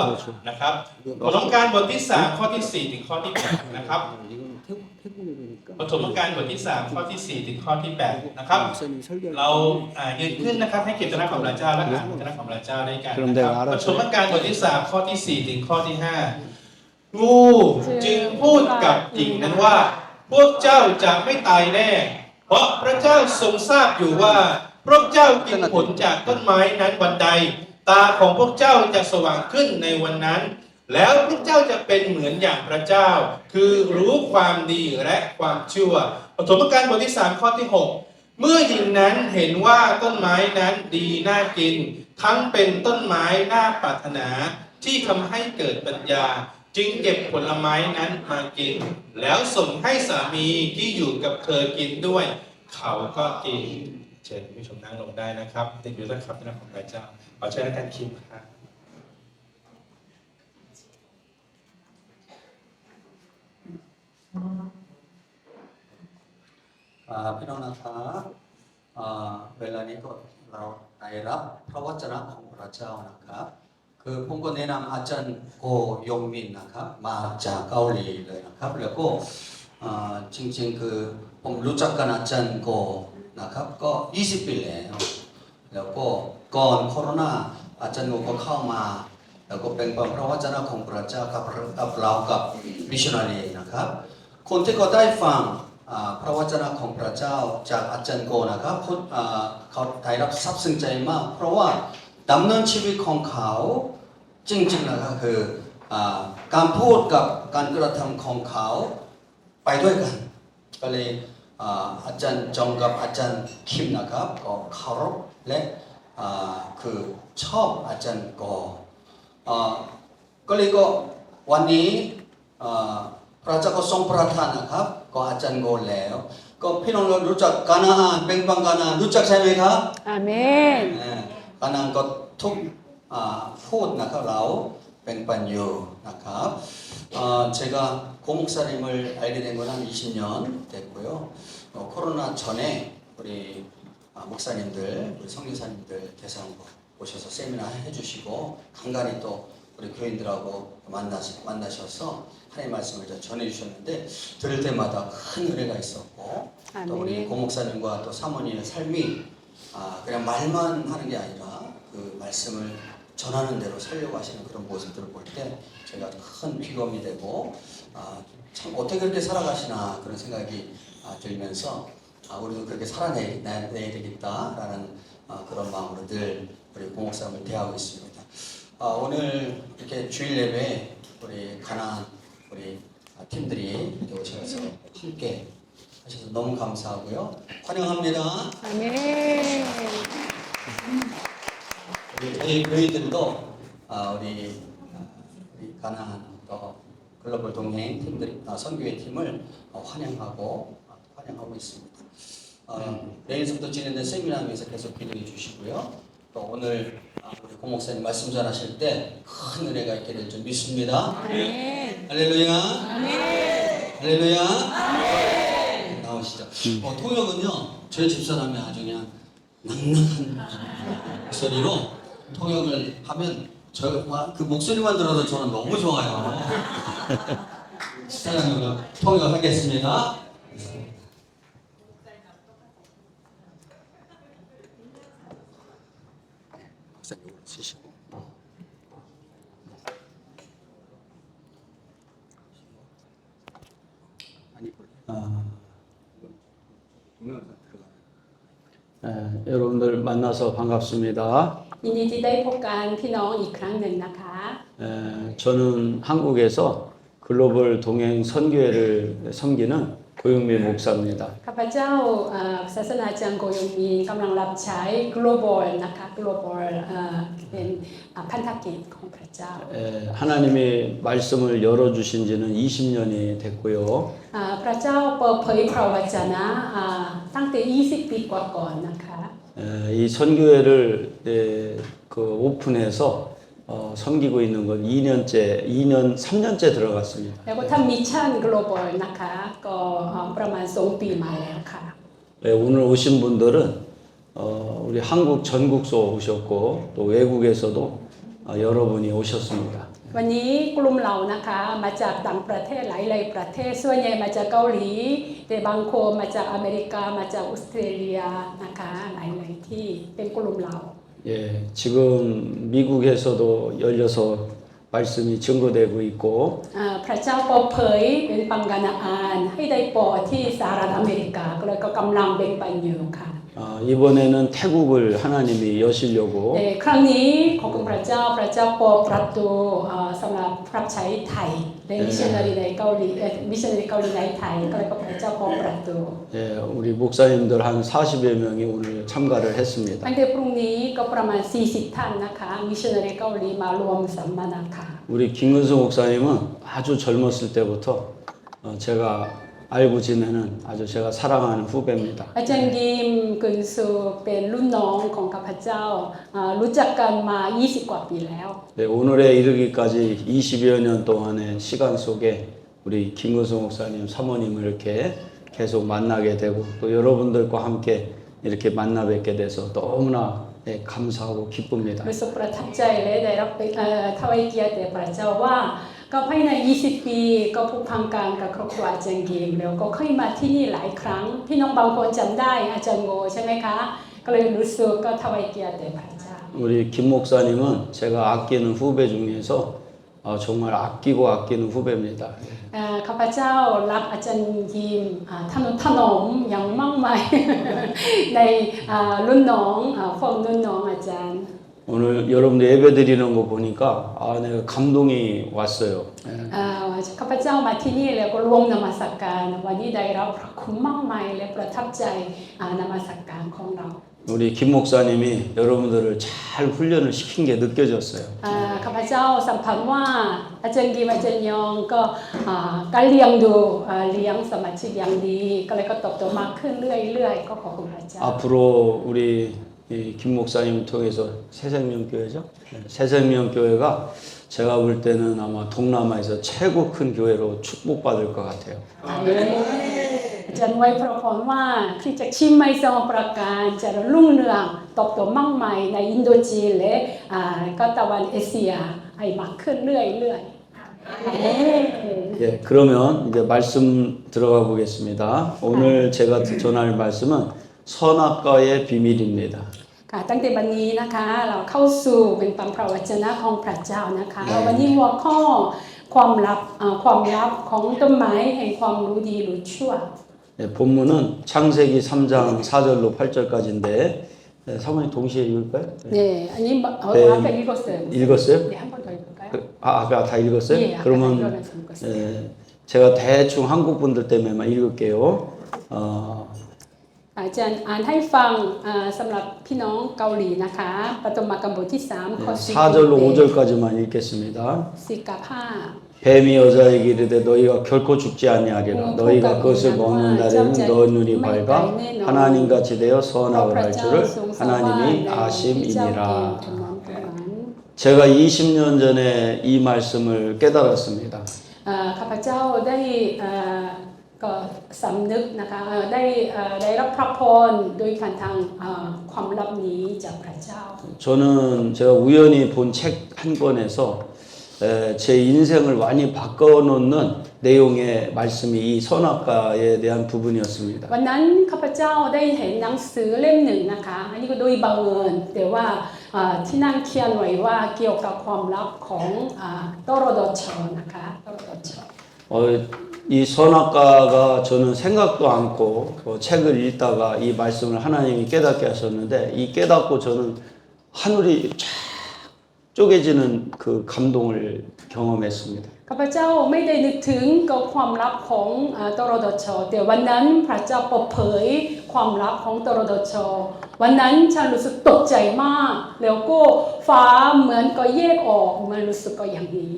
[SPEAKER 2] นะครับปฐมกาลบทที่3ข้อที่4ถึงข้อที่8นะครับ ปฐมกาลบทที่3ข้อที่4ถึงข้อที่8นะครับเรายืนขึ้นนะครับให้เกียรติคณะของพระเจ้าและอ่านคณะของพระเจ้าด้วยกันนะครับปฐมกาลบทที่3ข้อที่4ถึงข้อที่5งูจึงพูดกับหญิงนั้นว่าพวกเจ้าจะไม่ตายแน่เพราะพระเจ้าทรงทราบอยู่ว่าพวกเจ้ากินผลจากต้นไม้นั้นวันใดตาของพวกเจ้าจะสว่างขึ้นในวันนั้นแล้วพวกเจ้าจะเป็นเหมือนอย่างพระเจ้าคือรู้ความดีและความชั่วปฐมกาลบทที่3ข้อที่6เมื่อหญิงนั้นเห็นว่าต้นไม้นั้นดีน่ากินทั้งเป็นต้นไม้น่าปรารถนาที่ทำให้เกิดปัญญาจึงเก็บผลไม้นั้นมากินแล้วส่งให้สามีที่อยู่กับเธอกินด้วยเขาก็กินเชิญผู้ชมนั่งลงได้นะครับติดอยู่ด้วยครับท่านของพระเจ้าขอเชิญอาจารย์คิมครับ
[SPEAKER 4] พี่น้องนะครับเวลานี้ก็เราได้รับพระวจนะของพระเจ้านะครับคือผมก็แนะนำอาจารย์โกยงมินนะครับมาจากเกาหลีเลยนะครับแล้วก็จริงๆคือผมรู้จักกันอาจารย์โกนะครับก็20 ปีแล้วก็ก่อนโควิดอาจารย์โกก็เข้ามาแล้วก็เป็นพระวจนะของพระเจ้ากับเรากับมิชชันนารีนะครับคนที่ก็ได้ฟังพระวจนะของพระเจ้าจากอาจารย์โกนะครับเขาได้รับทราบซึ้งใจมากเพราะว่าดำเนินชีวิตของเขาจริงๆนะครับคือการพูดกับการกระทำของเขาไปด้วยกันก็เลยอาจารย์จงกับอาจารย์คิมนะครับก็เคารพและคือชอบอาจารย์โกก็เลยก็วันนี้พระเจ้าก็ทรงประทานนะครับก็อาจารย์โกแล้วก็พี่น้องรู้จักกานาอันเป็นบังกานารู้จักใช่ไหมครับอาเมนกานาก็ทุกพูดนะครับเราเป็นปัญญานะครับ제가 고목사님을 알게 된 건 한 20년 됐고요. 코로나 전에 우리 목사님들, 우리 선교사님들 대상으로 오셔서 세미나 해주시고 간간히 또 우리 교인들하고 만나셔서 하나님 말씀을 전해주셨는데 들을 때마다 큰 은혜가 있었고 또 우리 고목사님과 또 사모님의 삶이 그냥 말만 하는 게 아니라 그 말씀을 전하는 대로 살려고 하시는 그런 모습들을 볼 때 제가 큰 비검이 되고 참 어떻게 그렇게 살아가시나 그런 생각이 들면서 우리도 그렇게 살아내야 되겠다라는 그런 마음으로 늘 우리 고목사님을 대하고 있습니다. 오늘 이렇게 주일 예배 우리 가나안 우리 팀들이 이렇게 오셔서 함께 하셔서 너무 감사하고요. 환영합니다. 아멘. 저희 교회들도 우리 가나안 또 글로벌 동행 팀들 선교회 팀을 환영하고 있습니다. 내일부터 진행된 세미나를 위해서 계속 기도해 주시고요. 또 오늘 우리 고 목사님 말씀 전하실 때 큰 은혜가 있게 될 줄 믿습니다. 아멘. 할렐루야. 아멘. 할렐루야. 아멘. 나오시죠. 통역은요 저희 집사람이 아주 그냥 낭낭한 목소리로 통역을 하면 그 목소리만 들어도 저는 너무 좋아요. 사랑으로 통역을 하겠습니다. 목사님 쓰시고.
[SPEAKER 5] 여러분들 만나서 반갑습니다.
[SPEAKER 6] ยินดีที่ได้พบกันพี่น้องอีกครั้งหนึ่งนะคะ
[SPEAKER 5] 저는 한국에서 글로벌 동행 선교회를 섬기는 고영민 목사입니다.
[SPEAKER 6] ข้าพเจ้าศาสนาจังโกยงมีกำลังรับใช้ global นะคะ global เป็นพันธกิจของพระเจ้า
[SPEAKER 5] 하나님이 말씀을 열어주신 지는 20년이 됐고요.
[SPEAKER 6] พระเจ้าเปิดเผยพระวจนะตั้งแต่20 ปีกว่าก่อนนะคะ
[SPEAKER 5] 이 선교회를 그 오픈해서 섬기고 있는 건 3년째 들어갔습니다.
[SPEAKER 6] แล้วก็ทำมิชชั่น global นะคะก็ประมาณ2 ปีมาแล้วค่ะ
[SPEAKER 5] 오늘 오신 분들은 우리 한국 전국소 오셨고 또 외국에서도 여러분이 오셨습니다.
[SPEAKER 6] วันนี้กลุ่มเรานะคะมาจากต่างประเทศหลายๆประเทศส่วนใหญ่มาจากเกาหลีแต่บางคนมาจากอเมริกามาจากออสเตรเลียนะคะหลายๆที่เป็นกลุ่มเรา
[SPEAKER 5] 예, 지금 미국에서도 열려서 말씀이 증거되고 있고
[SPEAKER 6] พระเจ้าเปิดเผยเป็นปังกานาอานให้ได้โปรดที่สหรัฐอเมริกาก็เลยก็กำลังเบ่งปันอยู่ค่ะ
[SPEAKER 5] 이번에는 태국을 하나님이 여시려고
[SPEAKER 6] ครั้งนี้ขอบคุณพระเจ้าเปิดประตูสำหรับรับใช้ไทยในมิชชันนารีในเกาหลีมิชชันนารีเกาหลีในไทยก็เลยก็พระเจ้าเปิดประตู
[SPEAKER 5] 예, 우리 목사님들 한 40여 명이 오늘 참가를 했습니다.
[SPEAKER 6] ตั้งแต่พรุ่งนี้ก็ประมาณ40ท่านนะคะมิชชันนารีเกาหลีมารวมสัมมนาค่ะ
[SPEAKER 5] 우리 김근수 목사님은 아주 젊었을 때부터 제가 알고 지내는 아주 제가 사랑하는 후배입니다.
[SPEAKER 6] อาจารย์กิมกึนซูเป็นรุ่นน้องของข้าพเจ้ารู้จักกันมา20กว่าปีแล้ว
[SPEAKER 5] 네, 오늘에 이르기까지 20여 년 동안의 시간 속에 우리 김근수 목사님 사모님을 이렇게 계속 만나게 되고 또 여러분들과 함께 이렇게 만나 뵙게 돼서 너무나 감사하고 기쁩니다.
[SPEAKER 6] รู้สึกประทับใจและได้รับถวายเกียรติแด่พระเจ้าว่าก็ภายใน20 ปีก็ผูกพันกันกับครอบครัวอาจารย์กิมแล้วก็เคยมาที่นี่หลายครั้งพี่น้องบางคนจำได้อาจารย์โงใช่ไหมคะก็เลยรู้สึกก็ถวายเกียรติแด่พระเจ้า
[SPEAKER 5] 우리 김 목사님은 제가 아끼는 후배 중에서 정말 아끼는 후배입니다.
[SPEAKER 6] ข้าพเจ้ารักอาจารย์ยิมถนอมอย่างมากมาย ในรุ่นน้องพวกรุ่นน้องอาจารย์
[SPEAKER 5] 오늘 여러분들 예배 드리는 거 보니까 내가 감동이 왔어요.
[SPEAKER 6] ข้าพเจ้ามาที่นี่แล้วก็ร่วมนมัสการวันนี้ได้รับพระคุณมากมายและประทับใจนมัสการของเรา
[SPEAKER 5] 우리 김 목사님이 여러분들을 잘 훈련을 시킨 게 느껴졌어요.
[SPEAKER 6] ข้าพเจ้าสัมผัสว่าอาจารย์กิมอาจารย์ยองก็การเลี้ยงดูเลี้ยงสมาชิกอย่างดีก็เลยก็เติบโตมากขึ้นเรื่อยๆก็ขอบคุณพระเจ้า
[SPEAKER 5] 앞으로 우리 김 목사님을 통해서 새생명교회죠. 새생명교회가 제가 볼 때는 아마 동남아에서 최고 큰 교회로 축복받을 것 같아요.
[SPEAKER 6] อาจารย์ไว้พระพรว่าคริสตจักรชิมไมซองประการจะรุ่งเรืองเติบโตมากมายในอินโดจีนและก็ตะวันเอเชียให้มากขึ้นเรื่อยๆ
[SPEAKER 5] 예, 그러면 이제 말씀 들어가 보겠습니다. 오늘 제가 전할 말씀은 선악과의 비밀입니다.
[SPEAKER 6] ค่ะตั้งแต่วันนี้นะคะเราเข้าสู่เป็นปังพระวจนะของพระเจ้านะคะวันนี้หัวข้อความลับของต้นไม้แห่งความรู้ดีรู้ชั่ว
[SPEAKER 5] 네, 본문은 창세기 3장 4절로 8절까지인데 사모님 동시에 읽을까요?
[SPEAKER 6] เนี่ยอันนี้เอาไป읽었어요.
[SPEAKER 5] 읽었어요?
[SPEAKER 6] 네, 한 번 더 읽을까요?
[SPEAKER 5] 아까 다 읽었어요?
[SPEAKER 6] 예, 아까
[SPEAKER 5] 그러면
[SPEAKER 6] 다 읽었어요.
[SPEAKER 5] 제가 대충 한국 분들 때문에만 읽을게요.
[SPEAKER 6] อาจารย์อ่านให้ฟังสำหรับพี่น้องเกาหลีนะคะปฐมกาลบทที่3ข้อ
[SPEAKER 5] 4절로 5절까지만 읽겠습니다.
[SPEAKER 6] 4 กับ 5
[SPEAKER 5] 뱀이 여자에게 이르되 너희가 결코 죽지 아니하리라. 너희가 그것을 먹는 날에는 너 눈이 밝아 하나님같이 되어 선악을 알 줄을 하나님이 아심이니라. 제가 20년 전에 이 말씀을 깨달았습니다.
[SPEAKER 6] ข้าพเจ้าได้ก็สำนึกนะคะได้รับพระพรโดยการทางความลับนี้จากพระเจ้า
[SPEAKER 5] 저는 제가 우연히 본 책 한 권에서 제 인생을 많이 바꿔놓는 내용의 말씀이 이 선악과에 대한 부분이었습니다.
[SPEAKER 6] วันนั้นข้าพเจ้าได้เห็นหนังสือเล่มหนึ่งนะคะอันนี้ก็โดยบังเอิญแต่ว่าที่นั่นเขียนไว้ว่าเกี่ยวกับความลับของตรดชนะคะตรดช
[SPEAKER 5] 이 선악과가 저는 생각도 않고 책을 읽다가 이 말씀을 하나님이 깨닫게 하셨는데 이 깨닫고 저는 하늘이 쫙 쪼개지는 그 감동을 경험했습니다.
[SPEAKER 6] ข้าพเจ้าไม่ได้นึกถึงกับความลับของตรดชแต่วันนั้นพระเจ้าเปิดเผยความลับของตรดชวันนั้นฉันรู้สึกตกใจมากแล้วก็ฟ้าเหมือนก็แยกออกมันรู้สึกก็อย่างนี้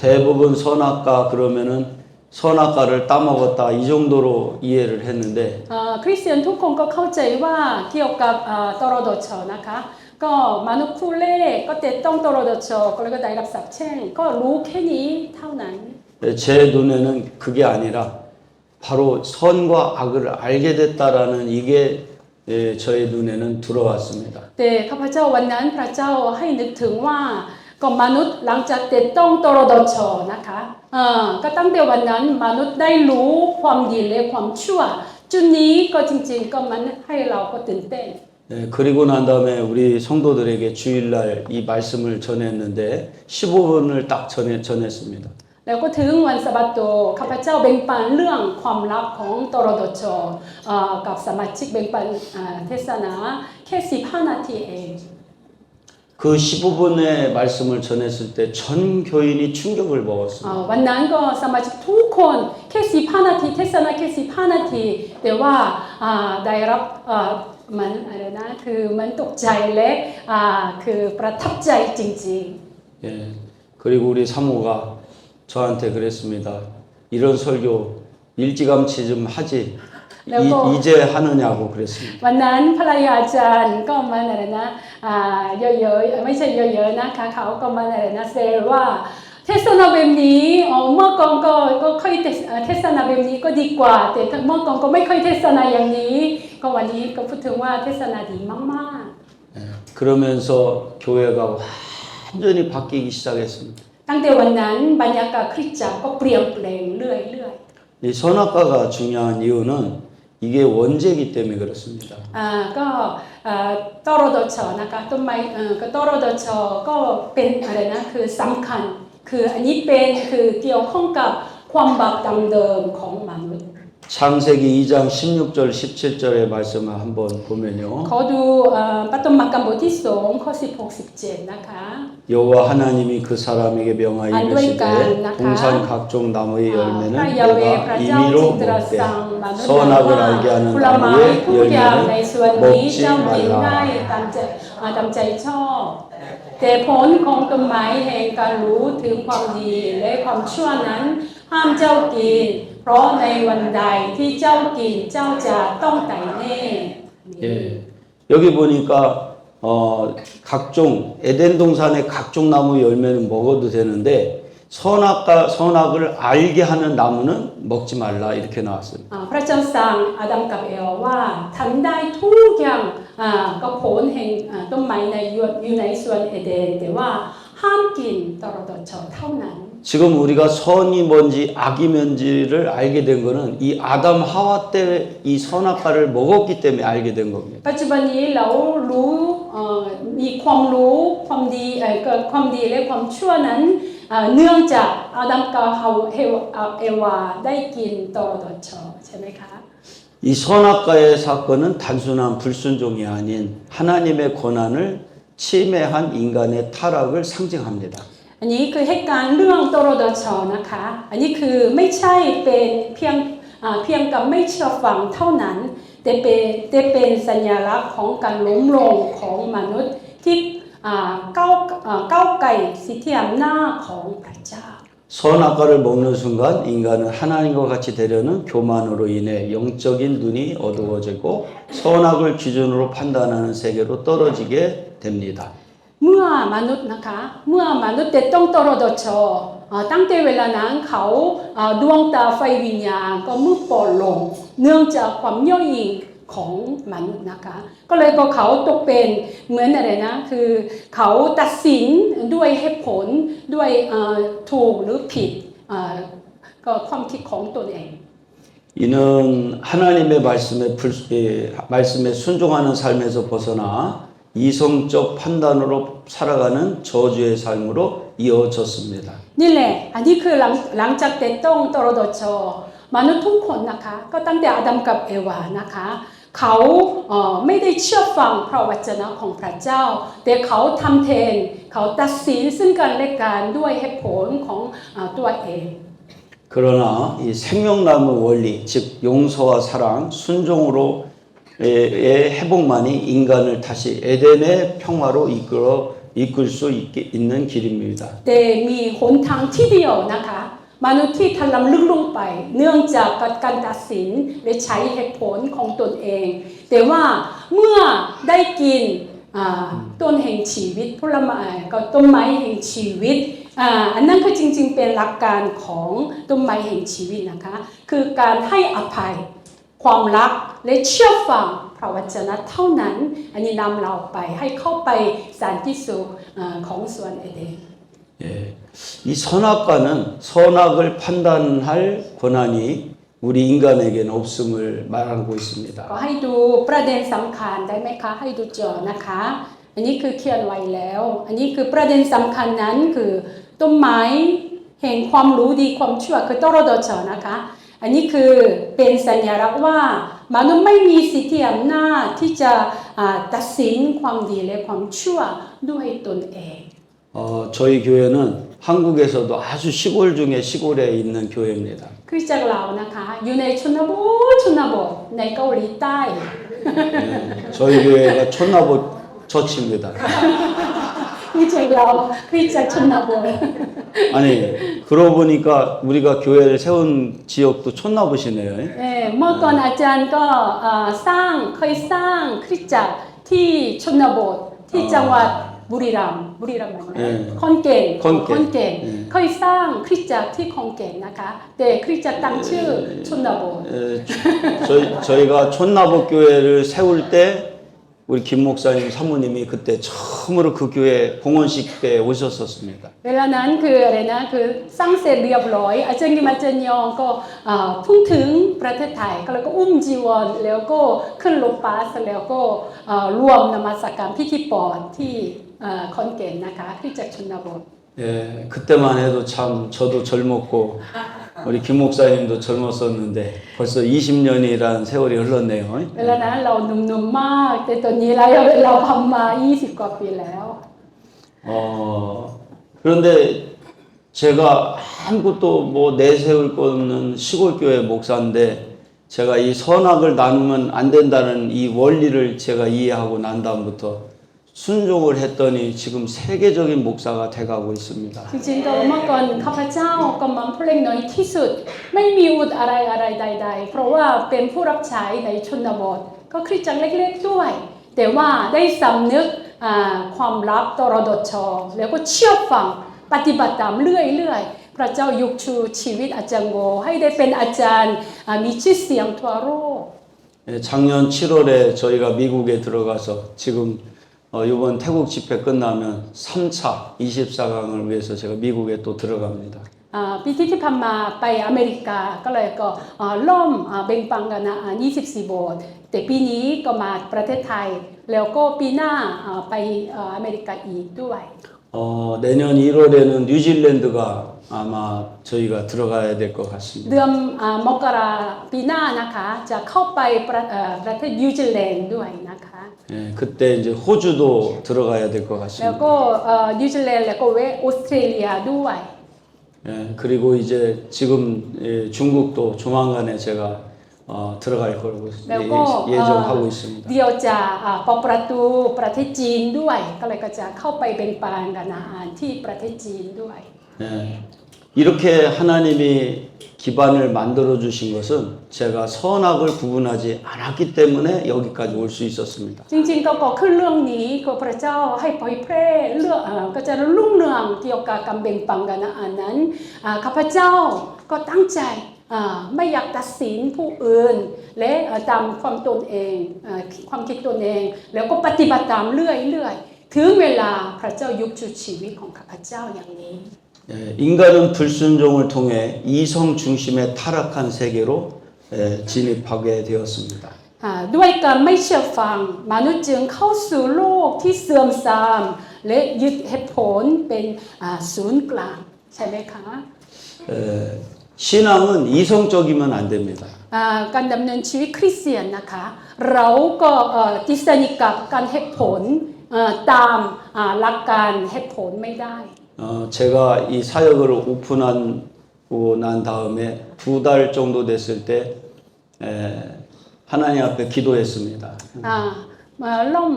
[SPEAKER 5] 대부분 선악과 그러면은 선악과를 따먹었다 이 정도로 이해를 했는데
[SPEAKER 6] คริสเตียนทุกคนก็เข้าใจว่าเกี่ยวกับตรดชนะคะก็มนุษย์คู่เลขก็จะต้องตรดชก็เลยก็ได้รับสาปแช่งก็รู้แค่นี้เท่านั้น
[SPEAKER 5] 제 눈에는 그게 아니라 바로 선과 악을 알게 됐다라는 이게 저의 눈에는 들어왔습니다.
[SPEAKER 6] แต่ข้าพเจ้าวันนั้นพระเจ้าให้นึกถึงว่าก็มนุษย์หลังจากแต่ต้องตรดชนะคะก็ตั้งแต่วันนั้นมนุษย์ได้รู้ความดีและความชั่วจุดนี้ก็จริงๆก็มันให้เราก็ตื่นเต้น
[SPEAKER 5] 그리고 난 다음에 우리 성도들에게 주일날 이 말씀을 전했는데 15분을 딱 전했습니다.
[SPEAKER 6] แล้วก็ถึงวันสะบาโตข้าพเจ้าแบ่งปันเรื่องความลับของตรดชกับสมาชิกแบ่งปันเทศนาแค่15 นาทีเอง
[SPEAKER 5] 그 15분의 말씀을 전했을 때 전 교인이 충격을 먹었습니다.
[SPEAKER 6] วันนั้นก็สมาชิกทุกคนแค่15 นาทีเทศนาแค่15 นาทีแต่ว่าได้รับมันอะไรนะคือมันตกใจและคือประทับใจจริง
[SPEAKER 5] 예. 그리고 우리 사모가 저한테 그랬습니다. 이런 설교 일찌감치 좀 하지. 이제 하느냐고 그랬습니다.
[SPEAKER 6] ๆวันนั้นภรรยาอาจารย์ก็มาอะไรนะเยอะๆไม่ใช่เยอะๆนะคะเขาก็มาอะไรนะเซลว่าเทศนาแบบนี้เมื่อก่อนก็ค่อยเทศนาแบบนี้ก็ดีกว่าแต่เมื่อก่อนก็ไม่ค่อยเทศนาอย่างนี้ก็วันนี้ก็พูดถึงว่าเทศนาดีมากๆ
[SPEAKER 5] 예. 그러면서 교회가 완전히 바뀌기 시작했습니다.
[SPEAKER 6] ตั้งแต่วันนั้นบรรยากาศคริสตจักรก็เปลี่ยนแปลงเรื่อย
[SPEAKER 5] 이 선악과가 중요한 이유는 이게 원죄이기 때문에 그렇습니다.
[SPEAKER 6] ก็ตรดชนะคะต้นไม้ก็ตรดชก็เป็นอะไรนะคือสำคัญคืออันนี้เป็นคือเกี่ยวข้องกับความบาปดั้งเดิมของมนุษย์
[SPEAKER 5] 창세기 2장 16절 17절의 말씀을 한번 보면요.
[SPEAKER 6] เขาดูปฐมกาลบทที่2ข้อ16 17นะคะ
[SPEAKER 5] 여호와 하나님이 그 사람에게 명하여 이르시되 동산 각종 나무의 열매는 내가 임의로 먹되 선악을 알게 하는 나무의 열매는 먹지 말라.
[SPEAKER 6] ตามใจชอบ แต่ผลของต้นไม้แห่งการรู้ถึงความดีและความชั่วนั้นห้ามเจ้ากินเพราะในวันใดที่เจ้ากินเจ้าจะต้องตายแน่
[SPEAKER 5] 예. 여기 보니까 각종 에덴 동산의 각종 나무 열매는 먹어도 되는데 선악을 알게 하는 나무는 먹지 말라 이렇게 나왔어요.
[SPEAKER 6] พระเจ้าสั่งอาดัมกับเอวว่าทำได้ทุกอย่างก็ผลแห่งต้นไม้อยู่ในสวนเอเดนแต่ว่าห้ามกินตรดชเท่านั้น
[SPEAKER 5] 지금 우리가 선이 뭔지 악이 뭔지를 알게 된 거는 이 아담 하와 때 이 선악과를 먹었기 때문에 알게 된 겁니다.
[SPEAKER 6] ปัจจุบันนี้เรารู้มีความรู้ความดีความดีและความชั่วนั้นเนื่องจากอาดัมกับเอวาได้กินตรดชใช่ไหมคะ
[SPEAKER 5] 이 선악과의 사건은 단순한 불순종이 아닌 하나님의 권한을 침해한 인간의 타락을 상징합니다.
[SPEAKER 6] อันนี้คือเหตุการณ์เรื่องตรดชนะคะอันนี้คือไม่ใช่เป็นเพียงกับไม่เชื่อฟังเท่านั้นแต่เป็นสัญลักษณ์ของการล้มลงของมนุษย์ที่ก้าวไกลสิทธิอำนาจของพระเจ้า
[SPEAKER 5] 선악과를 먹는 순간 인간은 하나님과 같이 되려는 교만으로 인해 영적인 눈이 어두워지고 선악을 기준으로 판단하는 세계로 떨어지게 됩니다.
[SPEAKER 6] เมื่อมนุษย์นะคะเมื่อมนุษย์แต่ต้องตรดชตั้งแต่เวลานั้นเขาดวงตาไฟวิญญาณก็มืดบอดลงเนื่องจากความย่อหยิ่งของมนุษย์นะคะก็เลยก็เขาตกเป็นเหมือนอะไรนะคือเขาตัดสินด้วยเหตุผลด้วยถูกหรือผิดก็ความคิดของตนเอง
[SPEAKER 5] 이는 하나님의 말씀에 순종하는 삶에서 벗어나 이성적 판단으로 살아가는 저주의 삶으로 이어졌습니다.
[SPEAKER 6] นี่แหละอันนี้คือหลังจากแต่ต้องตรดชมนุษย์ทุกคนนะคะก็ตั้งแต่อาดัมกับเอวานะคะเขาไม่ได้เชื่อฟังพระวจนะของพระเจ้าแต่เขาทำแทนเขาตัดสินซึ่งกันและกันด้วยเหตุผลของตัวเอง
[SPEAKER 5] 그러나 이 생명나무 원리, 즉 용서와 사랑, 순종으로의 회복만이 인간을 다시 에덴의 평화로 이끌 수 있는 길입니다.
[SPEAKER 6] แต่มีหนทางที่เดียวนะคะมนุษย์ที่ทะลำลึกลงไปเนื่องจากการตัดสินและใช้เหตุผลของตนเองแต่ว่าเมื่อได้กินต้นแห่งชีวิตผลไม้ก็ต้นไม้แห่งชีวิตอันนั้นคือจริงๆเป็นหลักการของต้นไม้แห่งชีวิตนะคะคือการให้อภัยความรักและเชื่อฟังพ พระวจนะเท่านั้นอันนี้นำเราไปให้เข้าไปสันติสุขของสวนเอเดน
[SPEAKER 5] 예, 이 선악과는 선악을 판단할 권한이 우리 인간에게는 없음을 말하고
[SPEAKER 6] ก็
[SPEAKER 5] 있습니다.
[SPEAKER 6] ให้ดูประเด็นสำคัญได้ไหมคะให้ดูจอนะคะอันนี้คือเขียนไว้แล้วอันนี้คือประเด็นสำคัญนั้นคือต้นไม้แห่งความรู้ดีความชั่วคือตรดชนะคะอันนี้คือเป็นสัญลักษณ์ว่ามนุษย์ไม่มีสิทธิอำนาจที่จะตัดสินความดีและความชั่วด้วยตนเอง
[SPEAKER 5] 저희 교회는 한국에서도 아주 시골 중에 시골에 있는 교회입니다.
[SPEAKER 6] คือจากเรานะคะอยู่ในชนบทในเกาหลีใต้
[SPEAKER 5] 저희 교회가 촌나보 처치입니다.
[SPEAKER 6] คือจากเราคือจากชนบท
[SPEAKER 5] 아니 그러고 보니까 우리가 교회를 세운 지역도 촌나보시네요.
[SPEAKER 6] เมื่อก่อนอาจารย์ก็เคยสร้างคริสตจักรที่ชนบทที่จังหวัดบุรีรัมย์ขอนแก่นเคยสร้างคริสตจักรที่ขอนแก่นนะคะแต่คริสตจักรตั้งชื่อชนบท
[SPEAKER 5] 저희가 촌나보 교회를 세울 때 우리 김 목사님 사모님이 그때 처음으로 그 교회 봉헌식 때 오셨었습니다.
[SPEAKER 6] เวลานั้นคืออะไรนะคือสร้างเสร็จเรียบร้อยอาจารย์กิมอาจารย์ยองก็เพิ่งถึงประเทศไทยก็แล้วก็อุ้มจีวรแล้วก็ขึ้นรถบัสแล้วก็ร่วมนมัสการพิธีปอนที่ขอนแก่นนะคะคริสตจักรชนบท
[SPEAKER 5] 예, 그때만 해도 참 저도 젊었고 우리 김 목사님도 젊었었는데 벌써 20년이란 세월이 흘렀네요.
[SPEAKER 6] เวลานั้นเราหนุ่มๆมากแต่ตอนนี้เราทำมา20กว่าปีแล้ว
[SPEAKER 5] 그런데 제가 아무것도 뭐 내세울 거 없는 시골교회 목사인데 제가 이 선악을 나누면 안 된다는 이 원리를 제가 이해하고 난 다음부터 순종을 했더니 지금 세계적인 목사가 돼가고 있습니다.
[SPEAKER 6] จริงๆก็เมื่อก่อนข้าพเจ้าก็มันเพลงน้อยที่สุดไม่มีวุฒิอะไรใดๆเพราะว่าเป็นผู้รับใช้ในชนบทก็คริสตจักรเล็กๆด้วยแต่ว่าได้สำนึกความลับตรดชแล้วก็เชื่อฟังปฏิบัติตามเรื่อยๆพระเจ้ายกชูชีวิตอาจารย์โวให้ได้เป็นอาจารย์มีชื่อเสียงทั่วโลก
[SPEAKER 5] 작년 7월에 저희가 미국에 들어가서 지금 이번 태국 집회 끝나면 3차 24강을 위해서 제가 미국에 또 들어갑니다.
[SPEAKER 6] ปีที่ผ่านมาไปอเมริกาก็เลยก็ร่วมแบ่งปันกันนะ24 โบสถ์แต่ปีนี้ก็มาประเทศไทยแล้วก็ปีหน้าไปอเมริกาอีกด้วย
[SPEAKER 5] 내년 1월에는 뉴질랜드가 아마 저희가 들어가야 될 것 같습니다.
[SPEAKER 6] เดือนมกราปีหน้านะคะจะเข้าไปประเทศนิวซีแลนด์ด้วยนะคะ
[SPEAKER 5] 예, 그때 이제 호주도 들어가야 될 것
[SPEAKER 6] แล้ว
[SPEAKER 5] 같습니다.
[SPEAKER 6] ก็นิวซีแลนด์แล้วก็ออสเตรเลียด้วย
[SPEAKER 5] 예, 그리고 이제 지금 중국도 조만간에 제가 들어갈 거라고
[SPEAKER 6] แล้วก็
[SPEAKER 5] 예정하고 있습니다.
[SPEAKER 6] เดียวจะเปิดประตูประเทศจีนด้วยก็เลยก็จะเข้าไปแบ่งปันกันอาหารที่ประเทศจีนด้วย
[SPEAKER 5] 예, 이렇게 하나님이 기반을 만들어 주신 것은 제가 선악을 구분하지 않았기 때문에 여기까지 올 수 있었습니다.
[SPEAKER 6] จริงๆก็ก่อขึ้นเรื่องนี้ก็พระเจ้าให้เผยแพร่เรื่องก็จะรุ่งเรืองเกี่ยวกับการแบ่งปันกันอาหารนั้นข้าพเจ้าก็ตั้งใจไม่อยากตัดสินผู้อื่นและตามความตนเองความคิดตนเองแล้วก็ปฏิบัติตามเรื่อยๆถึงเวลาพระเจ้ายกชูชีวิตของข้าพเจ้าอย่างนี้
[SPEAKER 5] 인간은 불순종을 통해 이성 중심의 타락한 세계로 진입하게 되었습니다.
[SPEAKER 6] ด้วยการไม่เชื่อฟังมนุษย์จึงเข้าสู่โลกที่เสื่อมทรามและยึดเหตุผลเป็นศูนย์กลางใช่ไหมคะ
[SPEAKER 5] 신앙은 이성적이면 안 됩니다.
[SPEAKER 6] การดำเนินชีวิตคริสเตียนนะคะเราก็ติดสนิทกับการเหตุผลตามหลักการเหตุผลไม่ได้
[SPEAKER 5] 제가 이 사역을 오픈하고 난 다음에 2달 정도 됐을 때 하나님 앞에 기도했습니다.
[SPEAKER 6] ร่วม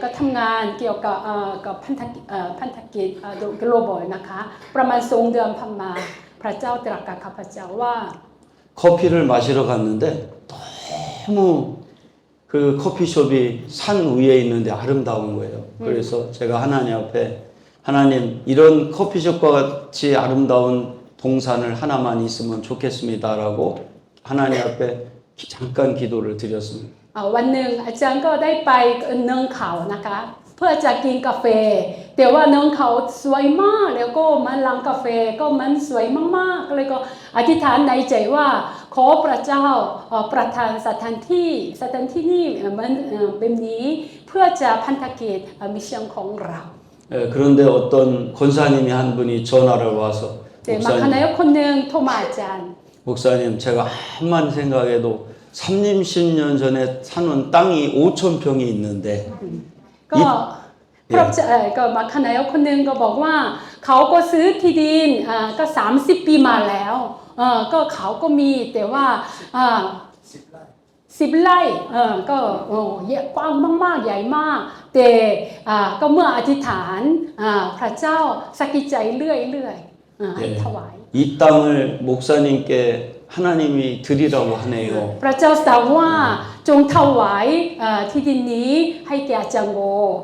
[SPEAKER 6] ก็ทำงานเกี่ยวกับพันธกิจglobal นะคะประมาณ2 เดือนผ่านมาพระเจ้าตรัสกับข้าพเจ้าว่า
[SPEAKER 5] 커피를 마시러 갔는데 너무 그 커피숍이 산 위에 있는데 아름다운 거예요. 그래서 제가 하나님 앞에 하나님 이런 커피숍과 같이 아름다운 동산을 하나만 있으면 좋겠습니다라고 하나님 앞에 잠깐 기도를 드렸습니다.
[SPEAKER 6] วันหนึ่งอาจารย์ก็ได้ไปเนินเขานะคะเพื่อจะกินกาแฟแต่ว่าเนินเขาสวยมากแล้วก็มันร้านกาแฟก็มันสวยมากๆเลยก็อธิษฐานในใจว่าขอพระเจ้าประทานสถานที่นี่มันแบบนี้เพื่อจะพันธกิจมิชชั่นของเรา
[SPEAKER 5] 그런데 어떤 권사님이 한 분이 전화를 와서
[SPEAKER 6] แต่มาคณะคนหนึ่งโทรมาอาจารย์
[SPEAKER 5] 목사님 제가 암만 생각해도 30년 전에 사놓은 땅이 5,000평이 있는데
[SPEAKER 6] ก็พระเจ้าก็มาคณะคนหนึ่งก็บอกว่าเขาก็ซื้อที่ดินก็30 ปีมาแล้วก็เขาก็มีแต่ว่า10 ไร่ก็กว้างมากๆใหญ่มากแต่ก็เมื่ออธิษฐานพระเจ้าสักกิใจเรื่อยๆให้ถวาย
[SPEAKER 5] 이 땅을 목사님께 하나님이 드리라고 하네요.
[SPEAKER 6] พระเจ้าสั่งว่าจงถวายที่ดินนี้ให้แก่อาจารย์โก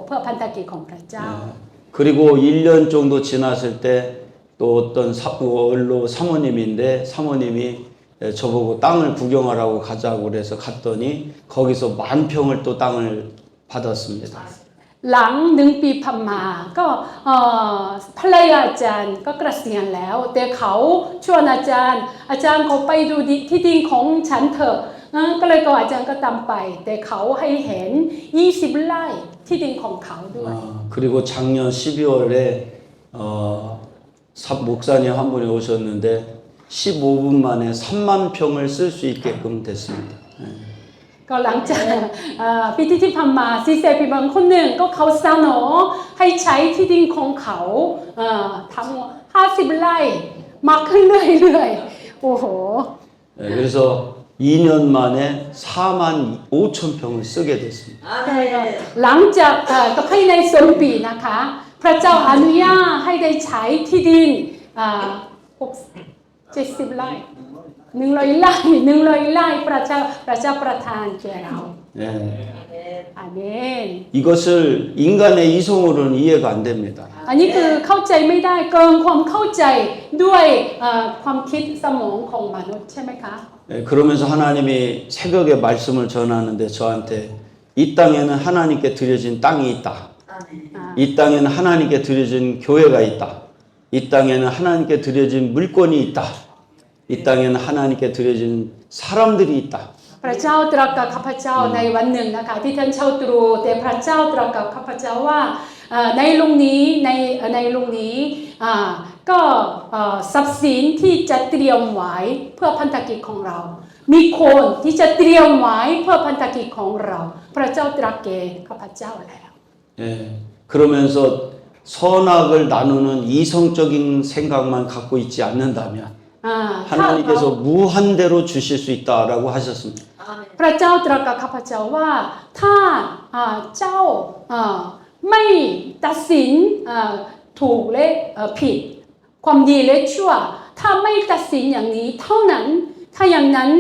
[SPEAKER 6] เพื่อพันธกิจของพระเจ้า
[SPEAKER 5] 그리고 1년 정도 지났을 때 또 어떤 원로 사모님인데 사모님이 저보고 땅을 구경하라고 가자고 그래서 갔더니 거기서 10,000평을 또 땅을 받았습니다.
[SPEAKER 6] หลัง1 ปีผ่านมาก็ภรรยาอาจารย์ก็เกษียณแล้วแต่เขาชวนอาจารย์ขอไปดูที่ดินของฉันเถอะก็เลยก็อาจารย์ก็ตามไปแต่เขาให้เห็น20 ไร่ที่ดินของเขาด้วย
[SPEAKER 5] 그리고 작년 12월에 목사님 한 분이 오셨는데 15분 만에 3만 평을 쓸 수 있게끔 됐습니다.
[SPEAKER 6] ก็หลังจากปีที่ผ่านมาซีเซปีบางคนหนึ่งก็เขาเสนอให้ใช้ที่ดินของเขาทั้ง50 ไร่มากขึ้นเรื่อยๆโอ้โห
[SPEAKER 5] 그래서 2년 만에 45,000평을 쓰게 됐습니다.
[SPEAKER 6] หลังจากก็ให้ในส่วนปีนะคะพระเจ้าอนุญาตให้ได้ใช้ที่ดิน70 ไร่100 ไร่พระเจ้าประทานแก่เรา
[SPEAKER 5] 네.
[SPEAKER 6] อาเมน
[SPEAKER 5] 이것을 인간의 이성으로는 이해가 안 됩니다.
[SPEAKER 6] อันนี้คือเข้าใจไม่ได้เกินความเข้าใจด้วยความคิดสมองของมนุษย์ใช่ไหมคะ
[SPEAKER 5] 네, 그러면서 하나님이 새벽에 말씀을 전하는데 저한테 이 땅에는 하나님께 드려진 땅이 있다. 이 땅에는 하나님께 드려진 교회가 있다. 이 땅에는 하나님께 드려진 물건이 있다. 이 땅에는 하나님께 드려진 사람들이 있다.
[SPEAKER 6] พระเจ้าตรัสกับข้าพเจ้าในวันหนึ่งนะคะที่ท่านเช่าตรูแต่พระเจ้าตรัสกับข้าพเจ้าว่าในโรงนี้ก็ทรัพย์สินที่จะเตรียมไว้เพื่อพันธกิจของเรามีคนที่จะเตรียมไว้เพื่อพันธกิจของเราพระเจ้าตรัสแก่ข้าพเจ้าแล้ว
[SPEAKER 5] 예, 그러면서 선악을 나누는 이성적인 생각만 갖고 있지 않는다면 하나님께서 무한대로 주실 수 있다라고 하셨습니다.
[SPEAKER 6] พระเจ้าตรัสกับข้าพเจ้าว่าถ้าเจ้าไม่ตัดสินถูกและผิดความดีและชั่วถ้าไม่ตัดสินอย่างนี้เท่านั้นถ้าอย่างนั้น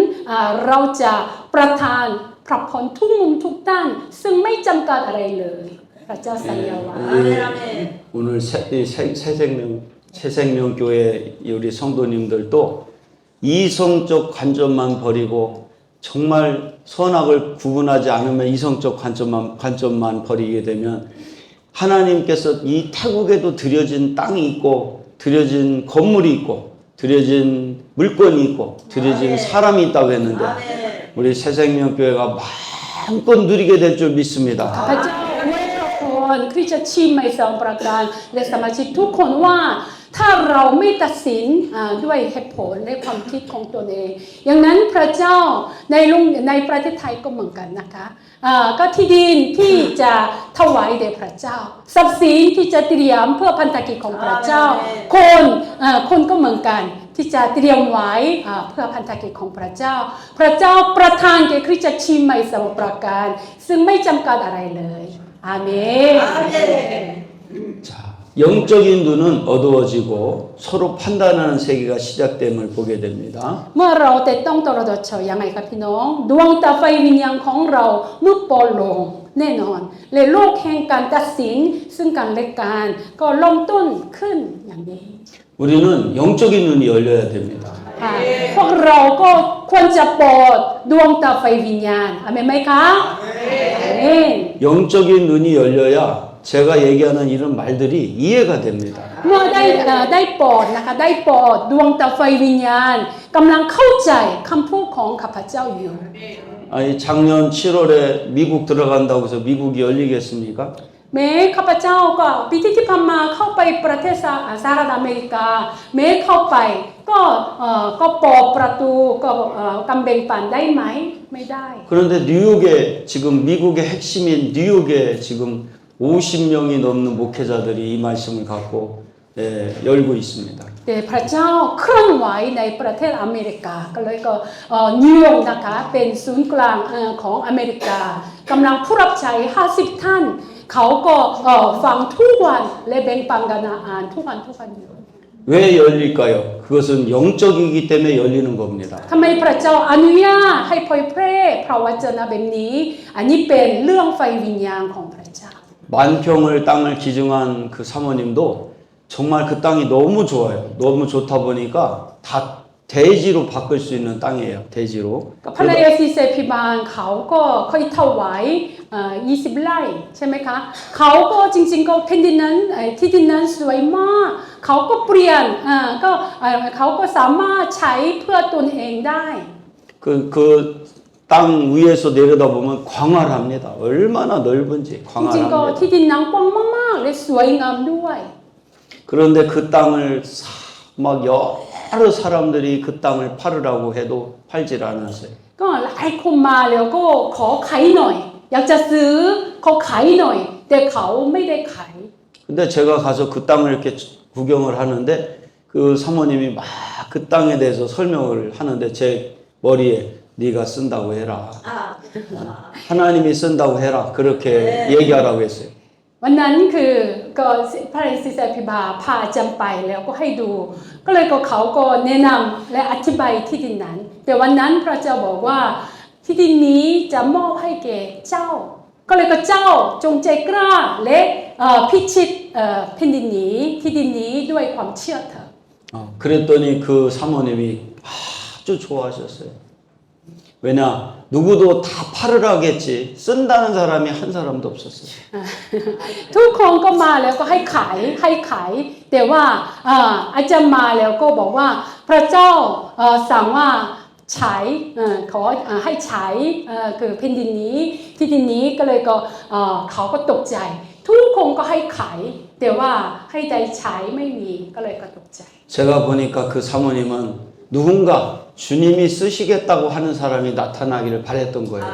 [SPEAKER 6] เราจะประทานพระพรทุกมุมทุกด้านซึ่งไม่จำกัดอะไรเลยพระเจ้าสัญญาว่า
[SPEAKER 5] 오늘 새생명교회 우리 성도님들도 이성적 관점만 버리고 정말 선악을 구분하지 않으면 이성적 관점만 버리게 되면 하나님께서 이 태국에도 드려진 땅이 있고 드려진 건물이 있고 드려진 물건이 있고 드려진 사람이 있다고 했는데 우리 새생명교회가 마음껏 누리게 될 줄 믿습니다.
[SPEAKER 6] พระเจ้าไว้พระพรคริสตชิมในสองประการและสมาชิกทุกคนว่าถ้าเราไม่ตัดสินด้วยเหตุผลและความคิดของตัวเองอย่างนั้นพระเจ้าในประเทศไทยก็เหมือนกันนะคะก็ที่ดินที่จะถวายแด่พระเจ้าทรัพย์สินที่จะเตรียมเพื่อพันธกิจของพระเจ้าคนก็เหมือนกันที่จะเตรียมไว้เพื่อพันธกิจของพระเจ้าพระเจ้าประทานแก่คริสตชิมในสองประการซึ่งไม่จำกัดอะไรเลยอาเมน
[SPEAKER 5] 자, 영적인 눈은 어두워지고 서로 판단하는 세계가 시작됨을 보게 됩니다.
[SPEAKER 6] เมื่อเราแต่ต้องตลอดเฉยยังไงครับพี่น้องดวงตาไฟวิญญาณของเรามืดปอลงแน่นอนและโลกแห่งการตัดสินซึ่งกันและกันก็เริ่มต้นขึ้นอย่างนี้
[SPEAKER 5] 우리는 영적인 눈이 열려야 됩니다.
[SPEAKER 6] พวกเราก็ ควรจะโปรดดวงตาไฟวิญญาณอาเมนไหมคะอาเมน
[SPEAKER 5] 영적인 눈이 열려야 제가 얘기하는 이런 말들이 이해가 됩니다.
[SPEAKER 6] เมื่อได้โปรดนะคะได้โปรดดวงตาไฟวิญญาณกำลังเข้าใจคำพูดของข้าพเจ้าอยู่
[SPEAKER 5] 아니 작년 7월에 미국 들어간다고 해서 미국이 열리겠습니까?
[SPEAKER 6] แม้ข้าพเจ้าก็ปีที่ผ่านมาเข้าไปประเทศสหรัฐอเมริกาแม้เข้าไปก็เปิดประตูก็กำแบ่งปันได้ไหมไม่ได้
[SPEAKER 5] 그런데 뉴욕에 지금 미국의 핵심인 뉴욕에 지금 50명이 넘는 목회자들이 이 말씀을 갖고 열고 있습니다.
[SPEAKER 6] แต่พระเจ้าเคลื่อนไหวในประเทศอเมริกาก็เลยก็นิวยอร์กนะคะเป็นศูนย์กลางของอเมริกากำลังผู้รับใช้50 ท่านเขาก็ฟังทุกวันและแบ่งปันกันอ่านทุกวันอยู่
[SPEAKER 5] 왜 열릴까요? 그것은 영적이기 때문에 열리는 겁니다.
[SPEAKER 6] ทำไมพระเจ้าอนุญาตให้เผยแพร่พระวจนะแบบนี้อันนี้เป็นเรื่องไฟวิญญาณของพระเจ้า
[SPEAKER 5] 만평을 땅을 기증한 그 사모님도 정말 그 땅이 너무 좋아요. 너무 좋다 보니까 다 대지로 바꿀 수 있는 땅이에요. 대지로.
[SPEAKER 6] กับภรรยาซีเซพิบาลเขาก็เคยถวาย20 ไร่ใช่ไหมคะเขาก็จริงๆก็แผ่นดินนั้นที่ดินนั้นสวยมากเขาก็เปลี่ยนเขาก็สามารถใช้เพื่อตนเองได้
[SPEAKER 5] 그 땅 위에서 내려다보면 광활합니다. 얼마나 넓은지
[SPEAKER 6] จริงๆก็ที่
[SPEAKER 5] 광활합니다.
[SPEAKER 6] ดินนั้นกว้างมากๆและสวยงามด้วย
[SPEAKER 5] 그런데 그 땅을 막 여러 사람들이 그 땅을 팔으라고 해도 팔질 않았어요.
[SPEAKER 6] ก็หลายคนมาแล้วก็ขอขายหน่อยอยากจะซื้อขอขายหน่อยแต่เขาไม่ได้ขาย
[SPEAKER 5] 근데 제가 가서 그 땅을 이렇게 구경을 하는데 그 사모님이 막 그 땅에 대해서 설명을 하는데 제 머리에 네가 쓴다고 해라. 하나님이 쓴다고 해라. 그렇게 얘기하라고 했어요.
[SPEAKER 6] วันนั้นคือก็พระศิษย์พิบาพาจำไปแล้วก็ให้ดูก็เลยก็เขาก็แนะนำและอธิบายที่ดินนั้นแต่วันนั้นพระเจ้าบอกว่าที่ดินนี้จะมอบให้แก่เจ้าก็เลยก็เจ้าจงใจกล้าและพิชิตแผ่นดินนี้ที่ดินนี้ด้วยความเชื่อเถิด
[SPEAKER 5] 그랬더니 그 사모님이 아주 좋아하셨어요. 왜냐 누구도 다 팔으라겠지 쓴다는 사람이 한 사람도 없었어요.
[SPEAKER 6] ทุกคนก็มาแล้วก็ให้ขายแต่ว่าอาจารย์มาแล้วก็บอกว่าพระเจ้าสั่งว่าใช้ขอให้ใช้คือแผ่นดินนี้ที่ดินนี้ก็เลยก็เขาก็ตกใจทุกคนก็ให้ขายแต่ว่าให้ได้ใช้ไม่มีก็เลยก็ตกใจ
[SPEAKER 5] 제가 보니까 그 사모님은 누군가 주님이 쓰시겠다고 하는 사람이 나타나기를 바랬던 거예요.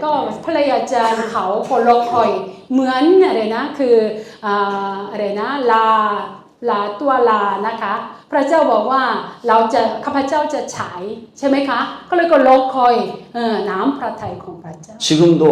[SPEAKER 6] ก็ภรรยาอาจารย์เขาก็รอคอยเหมือนอะไรนะคืออะไรนะลาตัวลานะคะพระเจ้าบอกว่าข้าพเจ้าจะฉายใช่ไหมคะก็เลยก็รอคอยน้ำพระทัยของพระเจ้า
[SPEAKER 5] 지금도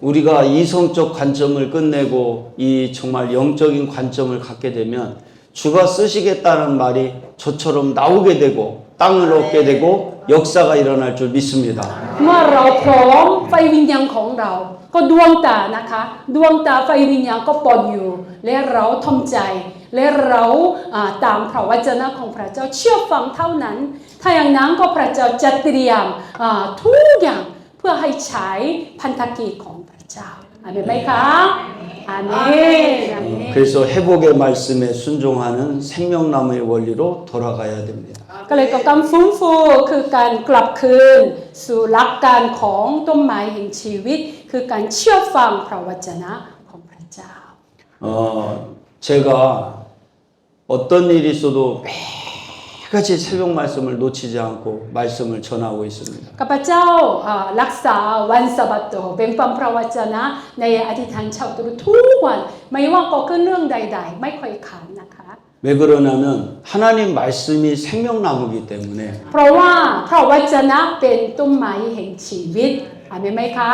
[SPEAKER 5] 우리가 이성적 관점을 끝내고 이 정말 영적인 관점을 갖게 되면 주가 쓰시겠다는 말이 저처럼 나오게 되고 땅을 얻게 되고 역사가 일어날 줄 믿습니다.
[SPEAKER 6] เมื่อเราพร้อมไฟวิญญาณของเราก็ดวงตานะคะดวงตาไฟวิญญาณก็ปนอยู่และเราทำใจและเราตามพระวจนะของพระเจ้าเชื่อฟังเท่านั้นถ้าอย่างนั้นก็พระเจ้าจะเตรียมทุกอย่างเพื่อให้ใช้พันธกิจของพระเจ้าอาเมนไหมคะอาเมน
[SPEAKER 5] 그래서 회복의 말씀에 순종하는 생명나무의 원리로 돌아가야 됩니다.
[SPEAKER 6] ก็เลยก็การฟื้นฟูคือการกลับคืนสู่หลักการของต้นไม้แห่งชีวิตคือการเชื่อฟังพระวจนะของพระเจ้า
[SPEAKER 5] 제가 어떤 일이 있어도 매일같이 새벽 말씀을 놓치지 않고 말씀을 전하고 있습니다.
[SPEAKER 6] ข้าพเจ้ารักษาวันสะบาโตแบ่งปันพระวจนะในอธิษฐานเช้าตรู่ทุกวันไม่ว่าก็คือเรื่องใดๆไม่ค่อยขาดนะคะ
[SPEAKER 5] 왜 그러냐면 하나님 말씀이 생명나무이기 때문에
[SPEAKER 6] เพราะว่าพระวจนะเป็นต้นไม้แห่งชีวิตอาเมนไหมคะ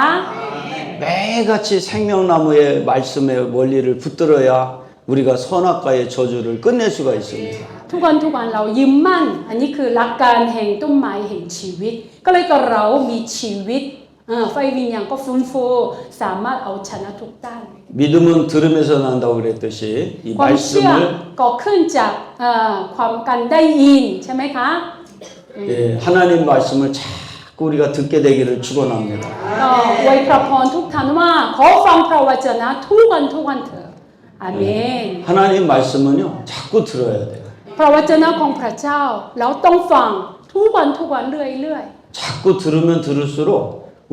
[SPEAKER 5] 매일같이 생명나무의 말씀의 원리를 붙들어야 우리가 선악과의 저주를 끝낼 수가 있습니다.
[SPEAKER 6] ทุกวันเรายิ้มมั่นอันนี้คือหลักการแห่งต้นไม้แห่งชีวิตก็เลยก็เรามีชีวิตไฟวิญญาณก็ฟื้นฟูสามารถเอาชนะทุกด้าน
[SPEAKER 5] 믿음은 들음에서 난다고 그랬듯이 이
[SPEAKER 6] ความเชื่อ
[SPEAKER 5] 말씀을
[SPEAKER 6] ก็ขึ้นจากความการได้ยินใช่ไหมคะ
[SPEAKER 5] 하나님 말씀을 잘 자꾸 우리가 듣게 되기를 축원합니다.
[SPEAKER 6] ก็อวยพระพรทุกท่านว่าขอฟังพระวจนะทุกวันเถอะอาเมน
[SPEAKER 5] 하나님 말씀은요 자꾸 들어야 돼요.
[SPEAKER 6] พระวจนะของพระเจ้าเราต้องฟังทุกวันเรื่อย
[SPEAKER 5] 자꾸 들으면 들을수록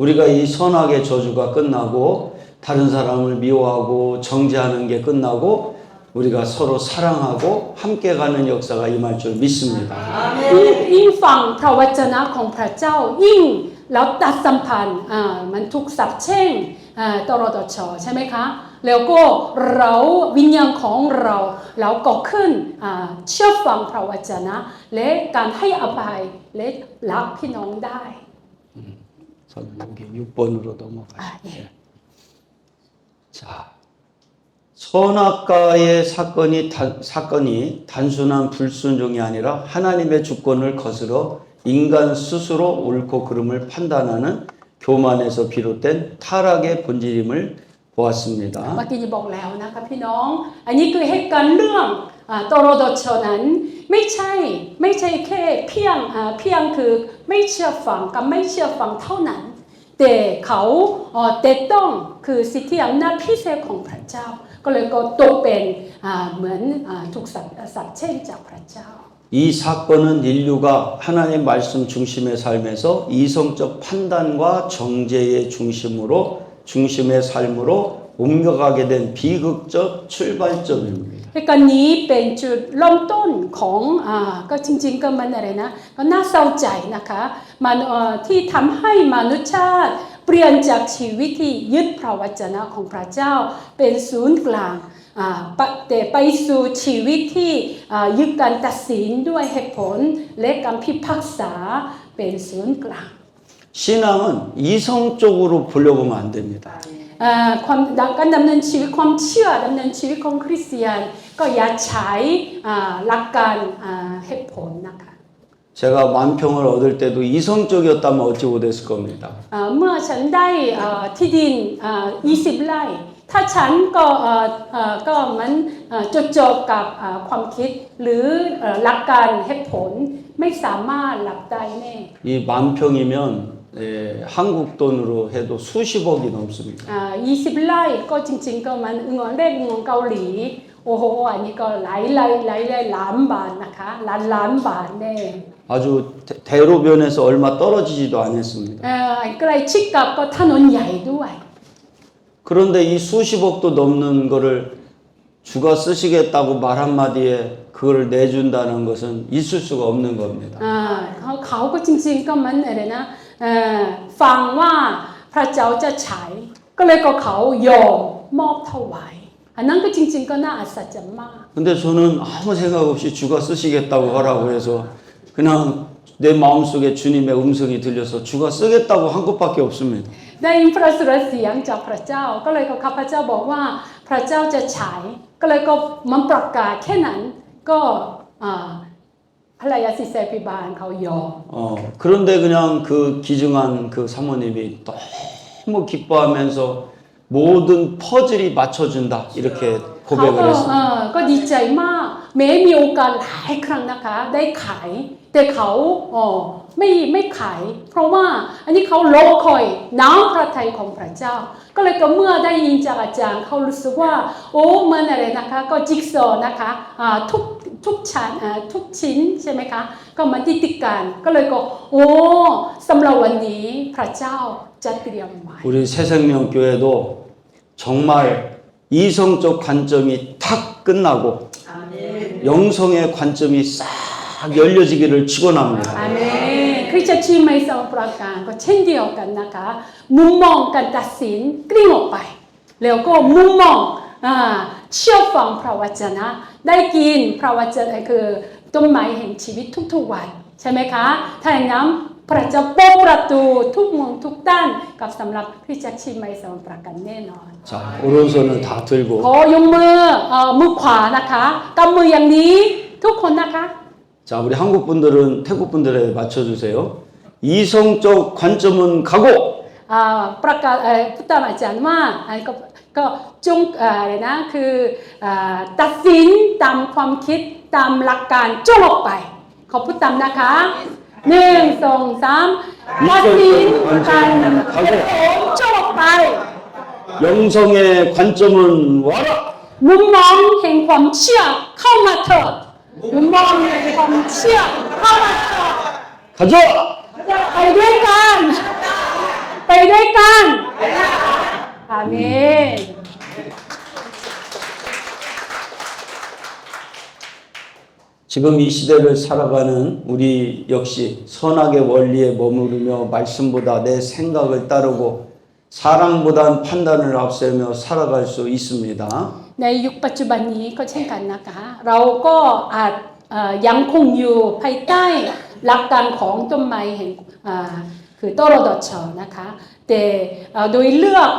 [SPEAKER 5] 우리가 이 선악의 저주가 끝나고 다른 사람을 미워하고 정죄하는 게 끝나고 우리가 서로 사랑하고 함께 가는 역사가 임할 줄 믿습니다.
[SPEAKER 6] ยิ่งฟังพระวจนะของพระเจ้ายิ่งแล้วตัดสัมพันธ์มันถูกสับเช่งตลอดชใช่ไหมคะแล้วก็เราวิญญาณของเราก็ขึ้นเชื่อฟังพระวจนะและการให้อภัยและรักพี่น้องได้
[SPEAKER 5] 여기 6번으로 넘어가시죠.
[SPEAKER 6] 예.
[SPEAKER 5] 자, 선악과의 사건이 단순한 불순종이 아니라 하나님의 주권을 거스러 인간 스스로 옳고 그름을 판단하는 교만에서 비롯된 타락의 본질임을 보았습니다.
[SPEAKER 6] เมื่อกี้บอกแล้วนะคะพี่น้องอันนี้คือเหตุการณ์เรื่องตรดชนั้นไม่ใช่แค่เพียงคือไม่เชื่อฟังกับไม่เชื่อฟังเท่านั้นแต่เขาแต่ต้องคือสิทธิอำนาจพิเศษของพระเจ้าก็เลยก็ตกเป็นเหมือนถูกสับเช่นจากพระเจ้า
[SPEAKER 5] 이 사건은 인류가 하나님 말씀 중심의 삶에서 이성적 판단과 정죄의 중심의 삶으로 옮겨가게 된 비극적 출발점입니다.
[SPEAKER 6] เหตุการณ์นี้เป็นจุดเริ่มต้นของก็จริงๆก็มันอะไรนะก็น่าเศร้าใจนะคะมันที่ทำให้มนุษยชาติเปลี่ยนจากชีวิตที่ยึดพระวจนะของพระเจ้าเป็นศูนย์กลางแต่ไปสู่ชีวิตที่ยึดการตัดสินด้วยเหตุผลและการพิพากษาเป็นศูนย์กลาง
[SPEAKER 5] 신앙은 이성적으로 보려고 하면 안 됩니다.
[SPEAKER 6] การดำเนินชีวิตความเชื่อดำเนินชีวิตของคริสเตียนก็อย่าใช้หลักการเหตุผลนะคะ
[SPEAKER 5] 제가 만평을 얻을 때도 이성적이었다면 어찌 못했을 겁니다.
[SPEAKER 6] เมื่อฉันได้ที่ดิน20 ไร่ถ้าฉันก็มันจบกับความคิดหรือหลักการเหตุผลไม่สามารถหลับได้แน่
[SPEAKER 5] 이 만평이면 한국 돈으로 해도 수십억이 넘습니다.
[SPEAKER 6] 20 ไร่ก็จริงๆก็มันเงินเกาหลีโอ้โหอันนี้ก็หลายล้านบาทนะคะล้านบาทแน่
[SPEAKER 5] 아주 대로변에서 얼마 떨어지지도 않았습니다.
[SPEAKER 6] ใกล้ชิดกับก็ถนนใหญ่ด้วย
[SPEAKER 5] 그런데 이 수십억도 넘는 거를 주가 쓰시겠다고 말 한마디에 그걸 내준다는 것은 있을 수가 없는 겁니다.
[SPEAKER 6] เขาก็จริงๆก็มันอะไรนะฟังว่าพระเจ้าจะใช้ก็เลยก็เขายอมมอบถวายอันนั้นก็จริงๆก็น่าอัศจรรย์มาก
[SPEAKER 5] 근데 저는 아무 생각 없이 주가 쓰시겠다고 하라고 해서 그냥 내 마음속에 주님의 음성이 들려서 주가 쓰겠다고 한 것밖에 없습니다.
[SPEAKER 6] ได้ยินพระสุรเสียงจากพระเจ้าก็เลยก็ข้าพเจ้าบอกว่าพระเจ้าจะใช้ก็เลยก็มันประกาศแค่นั้นก็ภรรยาศิษย์พิบาลเขายอม
[SPEAKER 5] 그런데 그냥 그 기증한 그 사모님이 너무 기뻐하면서 모든 퍼즐이 맞춰준다 이렇게
[SPEAKER 6] เขา
[SPEAKER 5] 고백을 했습니다.
[SPEAKER 6] ก็ดีใจมากแม้มีโอกาสหลายครั้งนะคะได้ขายแต่เขาไม่ขายเพราะว่าอันนี้เขารอคอยน้ำพระทัยของพระเจ้าก็เลยก็เมื่อได้ยินจากอาจารย์เขารู้สึกว่าโอ้มันอะไรนะคะก็จิ๊กซอว์นะคะทุกชิ้นใช่ไหมคะก็มันติดกันก็เลยก็โอ้สำหรับวันนี้พระเจ้าจะเตรียมไว้
[SPEAKER 5] 우리 새생명교회도 정말 이성적 관점이 탁 끝나고 영성의 관점이 싹 열려지기를 축원합니다.
[SPEAKER 6] อาเมนคริสตจักรไม่สองประการก็เช่นเดียวกันนะคะมุมมองการตัดสินกลิ้งออกไปแล้วก็มุมมองเชื่อฟังพระวจนะได้กินพระวจนะคือต้นไม้แห่งชีวิตทุกๆวันใช่ไหมคะถ้าอย่างนั้นพระเจ้าเปิดประตูทุกมุมทุกด้านกับสำหรับคริสตจักรไม่สองประการแน่นอน
[SPEAKER 5] 자, 오른손을 다 들고
[SPEAKER 6] ขอยกมือขวานะคะกำมืออย่างนี้ทุกคนนะคะ
[SPEAKER 5] 자, 우리 한국 분들은 태국 분들에 맞춰주세요. 이성적 관점은 가고
[SPEAKER 6] ประกาศพุทธอาจารย์ว่าก็จงอะไรนะคือตัดสินตามความคิดตามหลักการจงออกไปขอพูดตามนะคะ 1 2 3 ตัดสินกันผมจบไป
[SPEAKER 5] 영성의 관점은 와라.
[SPEAKER 6] มุมมองแห่งความเชื่อเข้ามาเถิดมุมมองแห่งความเชื่อเข้ามาเถิด
[SPEAKER 5] 가자.
[SPEAKER 6] ไปด้วยกันไปด้วยกันอาเมน
[SPEAKER 5] 지금 이 시대를 살아가는 우리 역시 선악의 원리에 머무르며 말씀보다 내 생각을 따르고 사랑보단 판단을 앞세우며 살아갈 수 있습니다.
[SPEAKER 6] ในยุคปัจจุบันนี้ก็เช่นกันนะคะเราก็อาจยังคงอยู่ภายใต้หลักการของต้นไม้แห่งคือโตโรดอชนะคะแต่โดยเลือก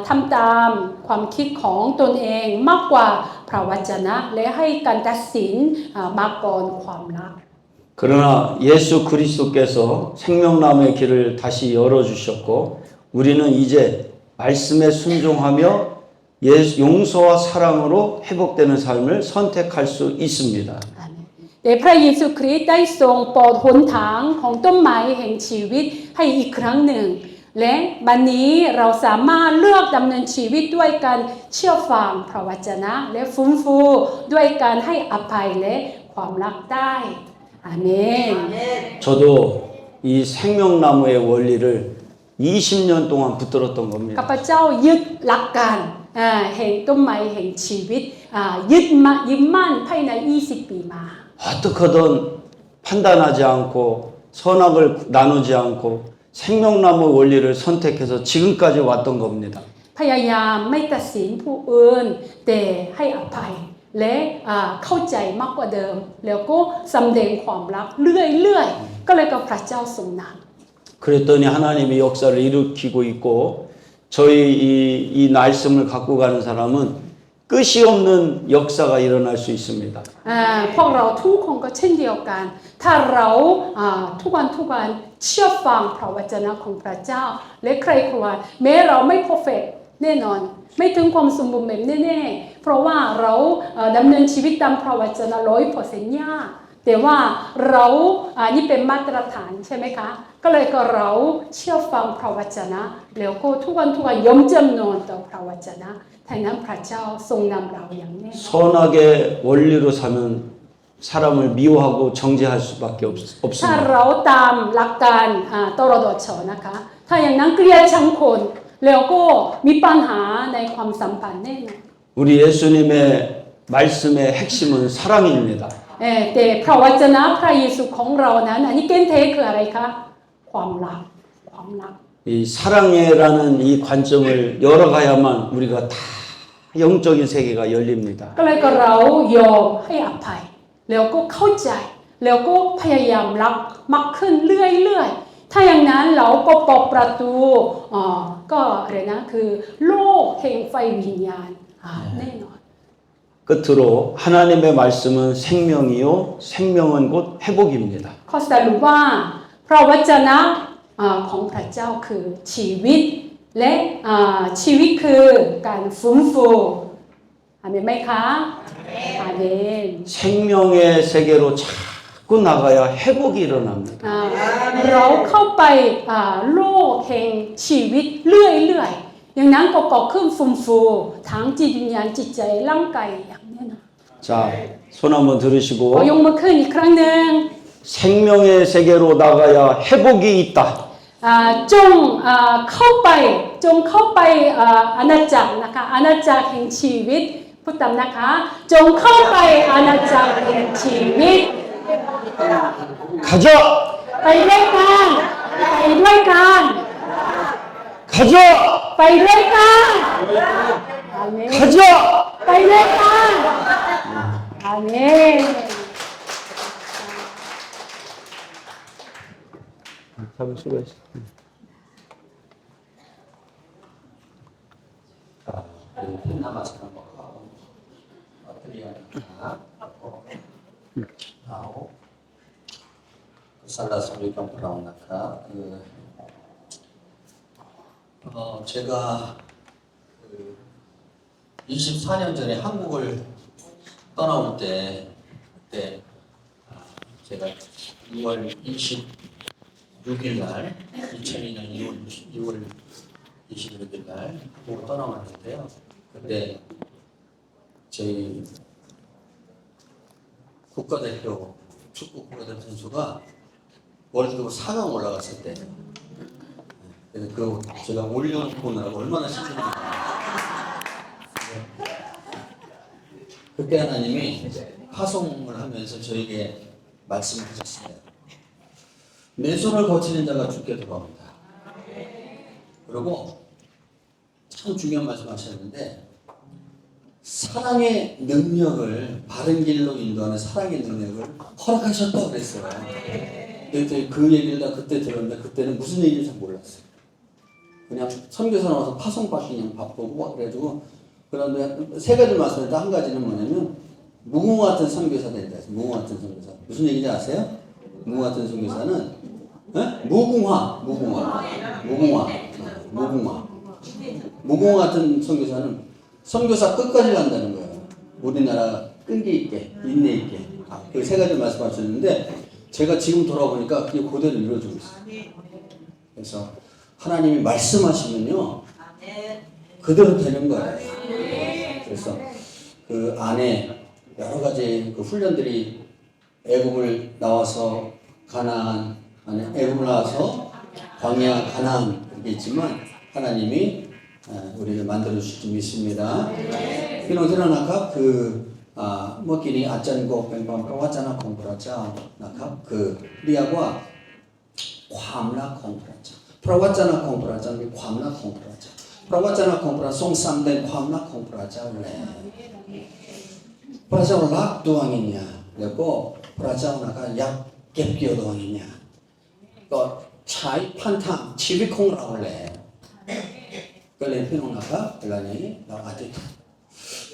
[SPEAKER 6] ทำตามความคิดของตนเองมากกว่าพระวจนะและให้การตัดสินมาก่อนความรัก
[SPEAKER 5] 그러나 예수 그리스도께서 생명나무의 길을 다시 열어주셨고 우리는 이제 말씀에 순종하며 용서와 사랑으로 회복되는 삶을 선택할 수 있습니다.
[SPEAKER 6] แต่พระเยซูคริสต์ได้ทรงเปิดหนทางของต้นไม้แห่งชีวิตให้อีกครั้งหนึ่งและบัดนี้เราสามารถเลือกดำเนินชีวิตด้วยการเชื่อฟังพระวจนะและฟื้นฟูด้วยการให้อภัยและความรักได้อาเมน
[SPEAKER 5] 저도 이 생명나무의 원리를 20년 동안 붙들었던
[SPEAKER 6] ข้า
[SPEAKER 5] 겁니다.
[SPEAKER 6] พเจ้ายึดหลักการแห่งต้นไม้แห่งชีวิตยึดมั่นภายใน20 ปีมา
[SPEAKER 5] 어떻게든 판단하지 않고 선악을 나누지 않고 생명나무 원리를 선택해서 지금까지 왔던 겁니다.
[SPEAKER 6] พยายามไม่ตัดสินผู้อื่นแต่ให้อภัยและเข้าใจมากกว่าเดิมแล้วก็สำแดงความรักเรื่อยๆก็เลยกับพระเจ้าทรงนำ
[SPEAKER 5] 그랬더니 하나님이 역사를 일으키고 있고 저희 이 말씀을 갖고 가는 사람은 끝이 없는 역사가 일어날 수 있습니다.
[SPEAKER 6] พวกเราทุกคนก็เช่นเดียวกันถ้าเราทุกวันเชื่อฟังพระวจนะของพระเจ้าและใครควรแม้เราไม่เพอร์เฟกต์แน่นอนไม่ถึงความสมบูรณ์แบบแน่ๆเพราะว่าเราดำเนินชีวิตตามพระวจนะ 100% ยากแต่ว่าเรานี่เป็นมาตรฐานใช่ไหมคะก็เลยก็เราเชื่อฟังพระวจนะแล้วก็ทุกวันยอมจำนนต่อพระวจนะท่านนั้นพระเจ้าทรงนำเราอย่างแน่
[SPEAKER 5] 선악의 원리로 사면 사람을 미워하고 정죄할 수밖에
[SPEAKER 6] ถ้า
[SPEAKER 5] 없습니다.
[SPEAKER 6] เราตามหลักการตรดชนะคะถ้าอย่างนั้นเกลียดชังคนแล้วก็มีปัญหาในความสัมพันธ์แน่นอน
[SPEAKER 5] 우리 예수님의 말씀의 핵심은 사랑입니다.
[SPEAKER 6] แต่พระวจนะพระเยซูของเรานั้นอันนี้เกณฑ์เทคืออะไรคะความรัก
[SPEAKER 5] 이 사랑해라는 이 관점을 열어가야만 우리가 다 영적인 세계가 열립니다.
[SPEAKER 6] ก็เลยก็เรายอมให้อภัยแล้วก็เข้าใจแล้วก็พยายามรักมากขึ้นเรื่อยๆถ้าอย่างนั้นเราก็เปิดประตูก็อะไรนะคือโลกแห่งไฟวิญญาณแน่นอน
[SPEAKER 5] 끝으로 하나님의 말씀은 생명이요 생명은 곧 회복입니다.
[SPEAKER 6] ข้อสรุปว่าพระวจนะของพระเจ้าคือชีวิตและชีวิตคือการฟื้นฟูอาเมนไหมคะอาเมน
[SPEAKER 5] 생명의 세계로 자꾸 나가야 회복이 일어납니다.
[SPEAKER 6] เราเข้าไปโลกแห่งชีวิตเรื่อยๆอย่างนั้นก็ก่อขึ้นฟื้นฟูทั้งจิตวิญญาณจิตใจร่างกายอย่างแน่นอน
[SPEAKER 5] 자, 손 한번
[SPEAKER 6] ขอ
[SPEAKER 5] 들으시고
[SPEAKER 6] ยกมือขึ้นอีกครั้งหนึ่ง
[SPEAKER 5] 생명의 세계로 나가야 회복이 있다.
[SPEAKER 6] จงเข้าไปอาณาจักรนะคะอาณาจักรแห่งชีวิตพูดตามนะคะจงเข้าไปอาณาจักรแห่งชีวิต
[SPEAKER 5] 가자!
[SPEAKER 6] ไปด้วยกันไปด้วยกัน
[SPEAKER 5] 가자!
[SPEAKER 6] ไปด้วยกันอาเมน
[SPEAKER 5] 가자!
[SPEAKER 6] ไปด้วยกันอาเมน
[SPEAKER 5] 잡을 수가 있어.
[SPEAKER 4] 펜 남았으면 먹어. 어떻게 아홉. 살라스 리병 브라운나카. 제가 24년 전에 한국을 떠나올 때 그때 제가 6월 20 6일 날 2002년 2월 26일 날 한국으로 떠나왔는데요. 그때 저희 국가대표 축구 국가대표 선수가 월드컵 4강 올라갔을 때 그래서 그 제가 올려놓고 오느라고 얼마나 힘들었는지 그때 하나님이 파송을 하면서 저에게 말씀하셨어요. 내 손을 거치는 자가 주께 돌아옵니다. 그리고 참 중요한 말씀하셨는데 사랑의 능력을 바른 길로 인도하는 사랑의 능력을 허락하셨다고 그랬어요. 근데 그 얘기를 다 그때 들었는데 그때는 무슨 얘기인지 잘 몰랐어요. 그냥 선교사 나와서 파송받기 그냥 바쁘고 그래가지고 그런데 세 가지 말씀인데 한 가지는 뭐냐면 무궁화 같은 선교사 된다. 무궁화 같은 선교사 무슨 얘기인지 아세요? 무궁화 같은 선교사는 무궁화 같은 선교사는 선교사 끝까지 간다는 거예요. 우리나라 끈기 있게 인내 있게 그 세 가지 말씀하셨는데 제가 지금 돌아보니까 그게 그대로 이루어지고 있어요. 그래서 하나님이 말씀하시면요 그대로 되는 거예요. 그래서 그 안에 여러 가지 그 훈련들이 애굽을 나와서 가나안 아니 애굽을 나와서 광야 가나안 그게 있지만 하나님이 우리를 만들어 주실 줄 믿습니다. 그러나 nakapเมื่อกี้นี้อาจารย์โกเป็นความพระวจนะของพระเจ้านะครับคือเรียกว่าความรักของพระเจ้าพระวจนะของพระเจ้าเป็นความรักของพระเจ้าพระวจนะของพระทรงสำแดงความรักของพระเจ้าแล้วพระเจ้ารักดวงวิญญาณแล้วก็พระเจ้านะครับอยากเก็บเกี่ยวดวงวิญญาณก็ใช้พันธะชีวิตของเราแล้วก็เลยพี่น้องนะครับเวลานี้เราอธิษฐาน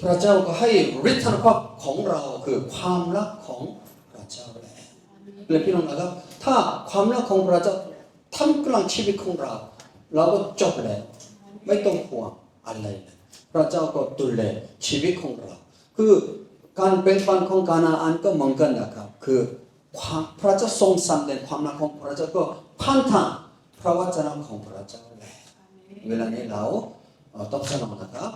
[SPEAKER 4] พระเจ้าก็ให้ฤทธานุภาพของเราคือความรักของพระเจ้าแล้วเลยพี่น้องนะครับถ้าความรักของพระเจ้าทำกลางชีวิตของเราเราก็จบแล้วไม่ต้องห่วงอะไรเลยพระเจ้าก็ดูแลชีวิตของเราคือการแบ่งปันของกานาอันก็เหมือนกันนะครับคือพระเจ้าทรงสำแดงความรักของพระเจ้าก็พันธะพระวจนะของพระเจ้าแล้วเวลานี้เราตอบสนองนะครับ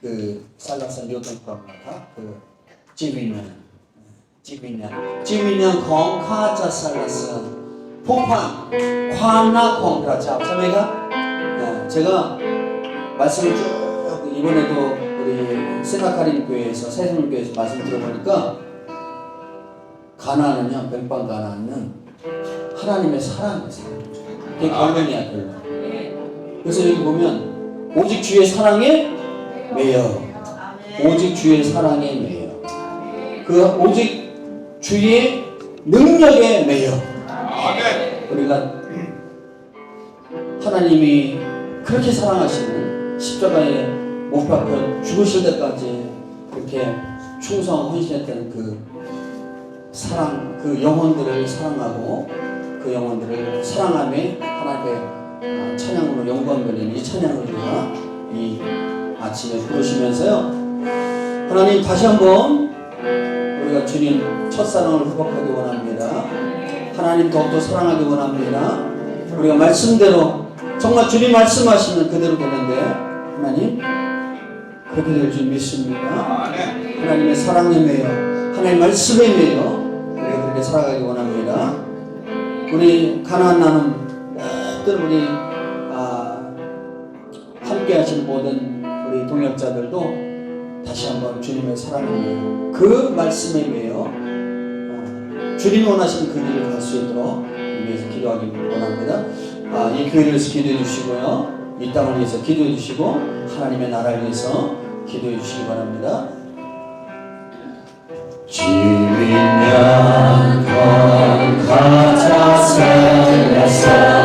[SPEAKER 4] คือสารสัญญาณของนะครับคือจิตวิญญาณของข้าจะสรรเสริญผู้พันความรักของพระเจ้าใช่ไหมครับ제가 말씀을 쭉 이번에도 우리 세나카린 교회에서 새생명 교회에서 말씀 들어보니까 가나안은요 뱅방 가나안은 하나님의 사랑이에요. 그게 결론이야 결론. 그래서 여기 보면 오직 주의 사랑에 매여 오직 주의 사랑에 매여 그 오직 주의 능력에 매여 우리가 하나님이 그렇게 사랑하시는 십자가에 못 박혀 죽으실 때까지 그렇게 충성 헌신했던 그 사랑 그 영혼들을 사랑하고 그 영혼들을 사랑함에 하나님의 찬양으로 영광 돌리는 이 찬양을 우리가 이 아침에 부르시면서요 하나님 다시 한번 우리가 주님 첫사랑을 회복하기 원합니다. 하나님 더욱더 사랑하기 원합니다. 우리가 말씀대로 정말 주님 말씀하시면 그대로 되는데 하나님 그렇게 될 줄 믿습니다. 하나님의 사랑에 매여 하나님의 말씀에 매여 우리가 그렇게 살아가기 원합니다. 우리 가나안 나눔 모든 우리 함께 하신 모든 우리 동역자들도 다시 한번 주님의 사랑에 매여 그 말씀에 매여 주님이 원하시는 그 길을 갈 수 있도록 위해서 기도하기 원합니다. 이 교회를 위해서 기도해 주시고요. 이 땅을 위해서 기도해 주시고 하나님의 나라를 위해서 기도해 주시기 바랍니다.
[SPEAKER 1] 주인양 건가자 살려서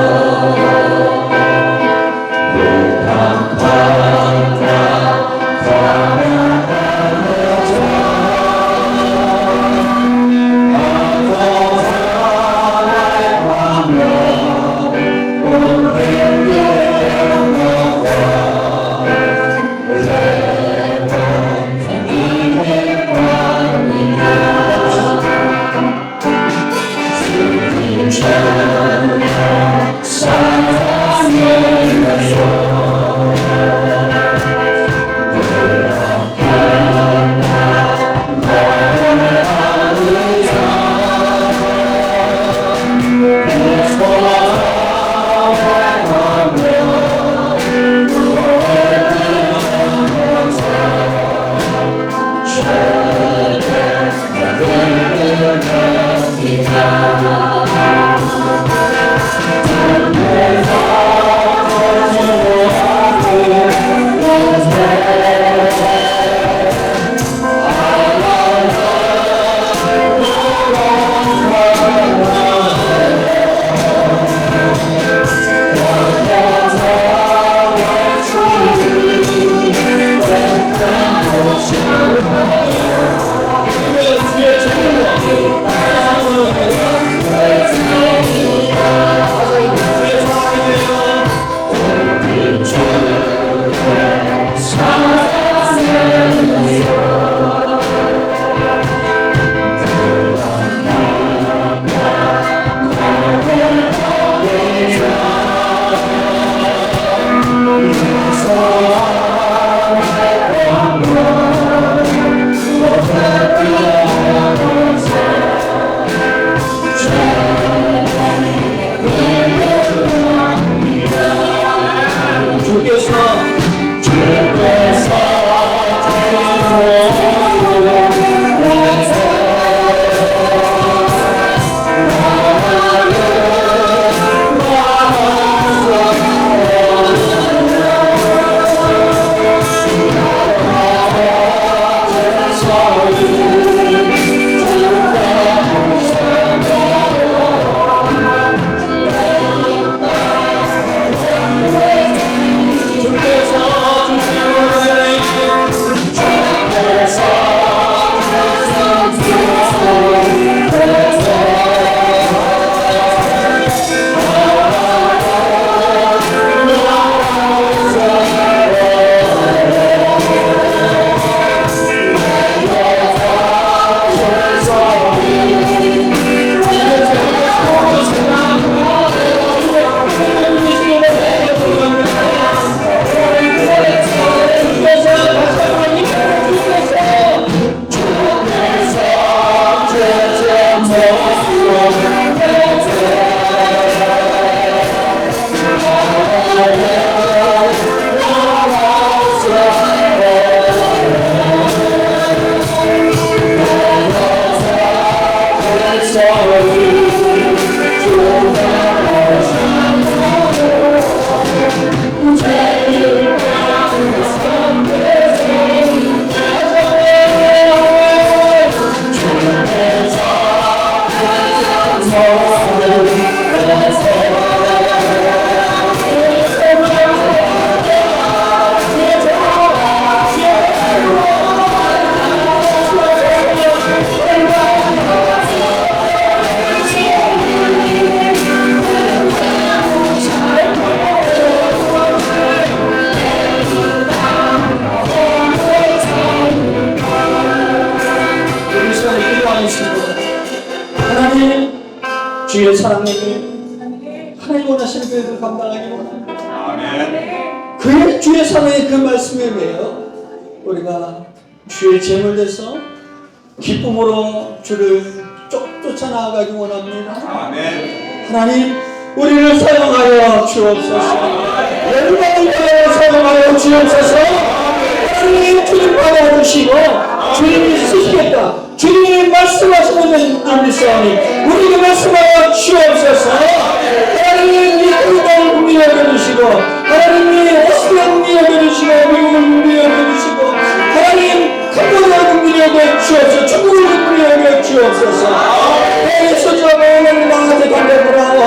[SPEAKER 1] 하나님, 주의 사랑님이 하나님 원하시는 교회를 감당하기 원합니다. 그 주의 사랑의 그 말씀에 의하여 우리가 주의 제물 돼서 기쁨으로 주를 쫓아나가기 원합니다. 하나님, 우리를 사용하여 주옵소서. 영광을 위하여 사용하여 주옵소서. 하나님, 주님 받아주시고 주님이 쓰시겠다. 주님이 말씀하시는 줄 믿사오니 우리에게 말씀하여 주옵소서. 하나님이 우리를 국민을 여겨주시고 하나님이 오스트리아 국민을 여겨주시고 미국을 국민을 여겨주시고 하나님 캄보디아 국민을 여겨주옵소서. 중국을 국민을 여겨주옵소서. 내 소지와 마음을 나한테 건네보라오.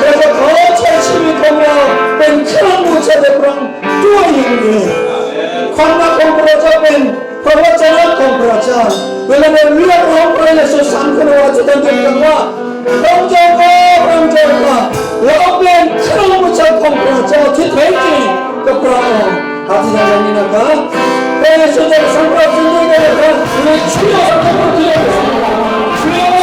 [SPEAKER 1] 그래서 거쳐 심히 건네오 뺀 큰 무차대 부랑 뚜어이니 광나 공부라자 뺀 Perwacanan komperacan, 왜냐면 위로 공부에서 상권과 주단들과 병정과 러벤 큰 무차 공부라자 뒤태기 그러고 같이 다니니까 내 소장 상권 준비되니까 우리 주여 공부 드리겠습니다. 주여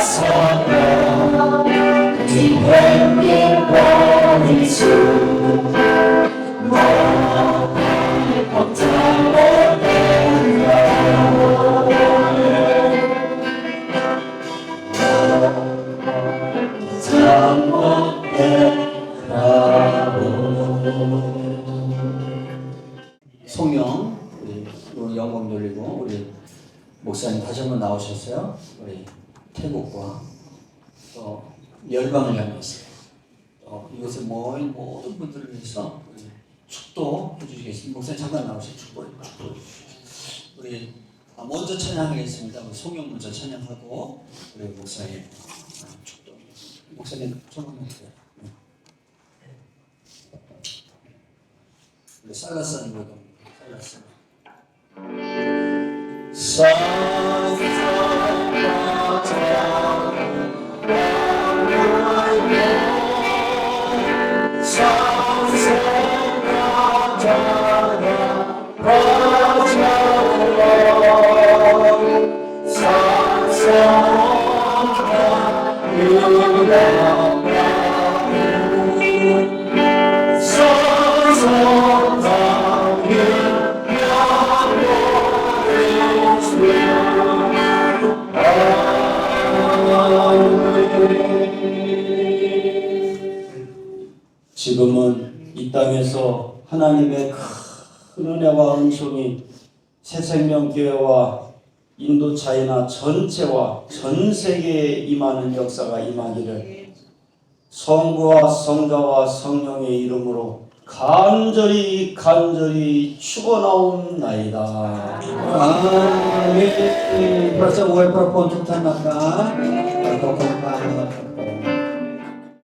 [SPEAKER 2] 서
[SPEAKER 4] 목사님 다시 한번 나오셨어요. 우리 태국과 또 열방을 향해서 이곳에 모인 모든 분들을 위해서 우리 축도해 주시겠습니다. 목사님 잠깐 나오셔서 축도해 주시겠습니다. 우리 먼저 찬양하겠습니다. 우리 송영 먼저 찬양하고 우리 목사님 축도. 목사님 조금만 해주세요. 우리 살라스는 거도 살라스.
[SPEAKER 5] 지금은 이 땅에서 하나님의 큰 은혜와 은총이 새생명교회와 인도 차이나 전체와 전 세계에 임하는 역사가 임하기를 성부와 성자와 성령의 이름으로 간절히 축원하옵나이다.
[SPEAKER 4] Amin. Praise the Lord, Prophet Tanaka.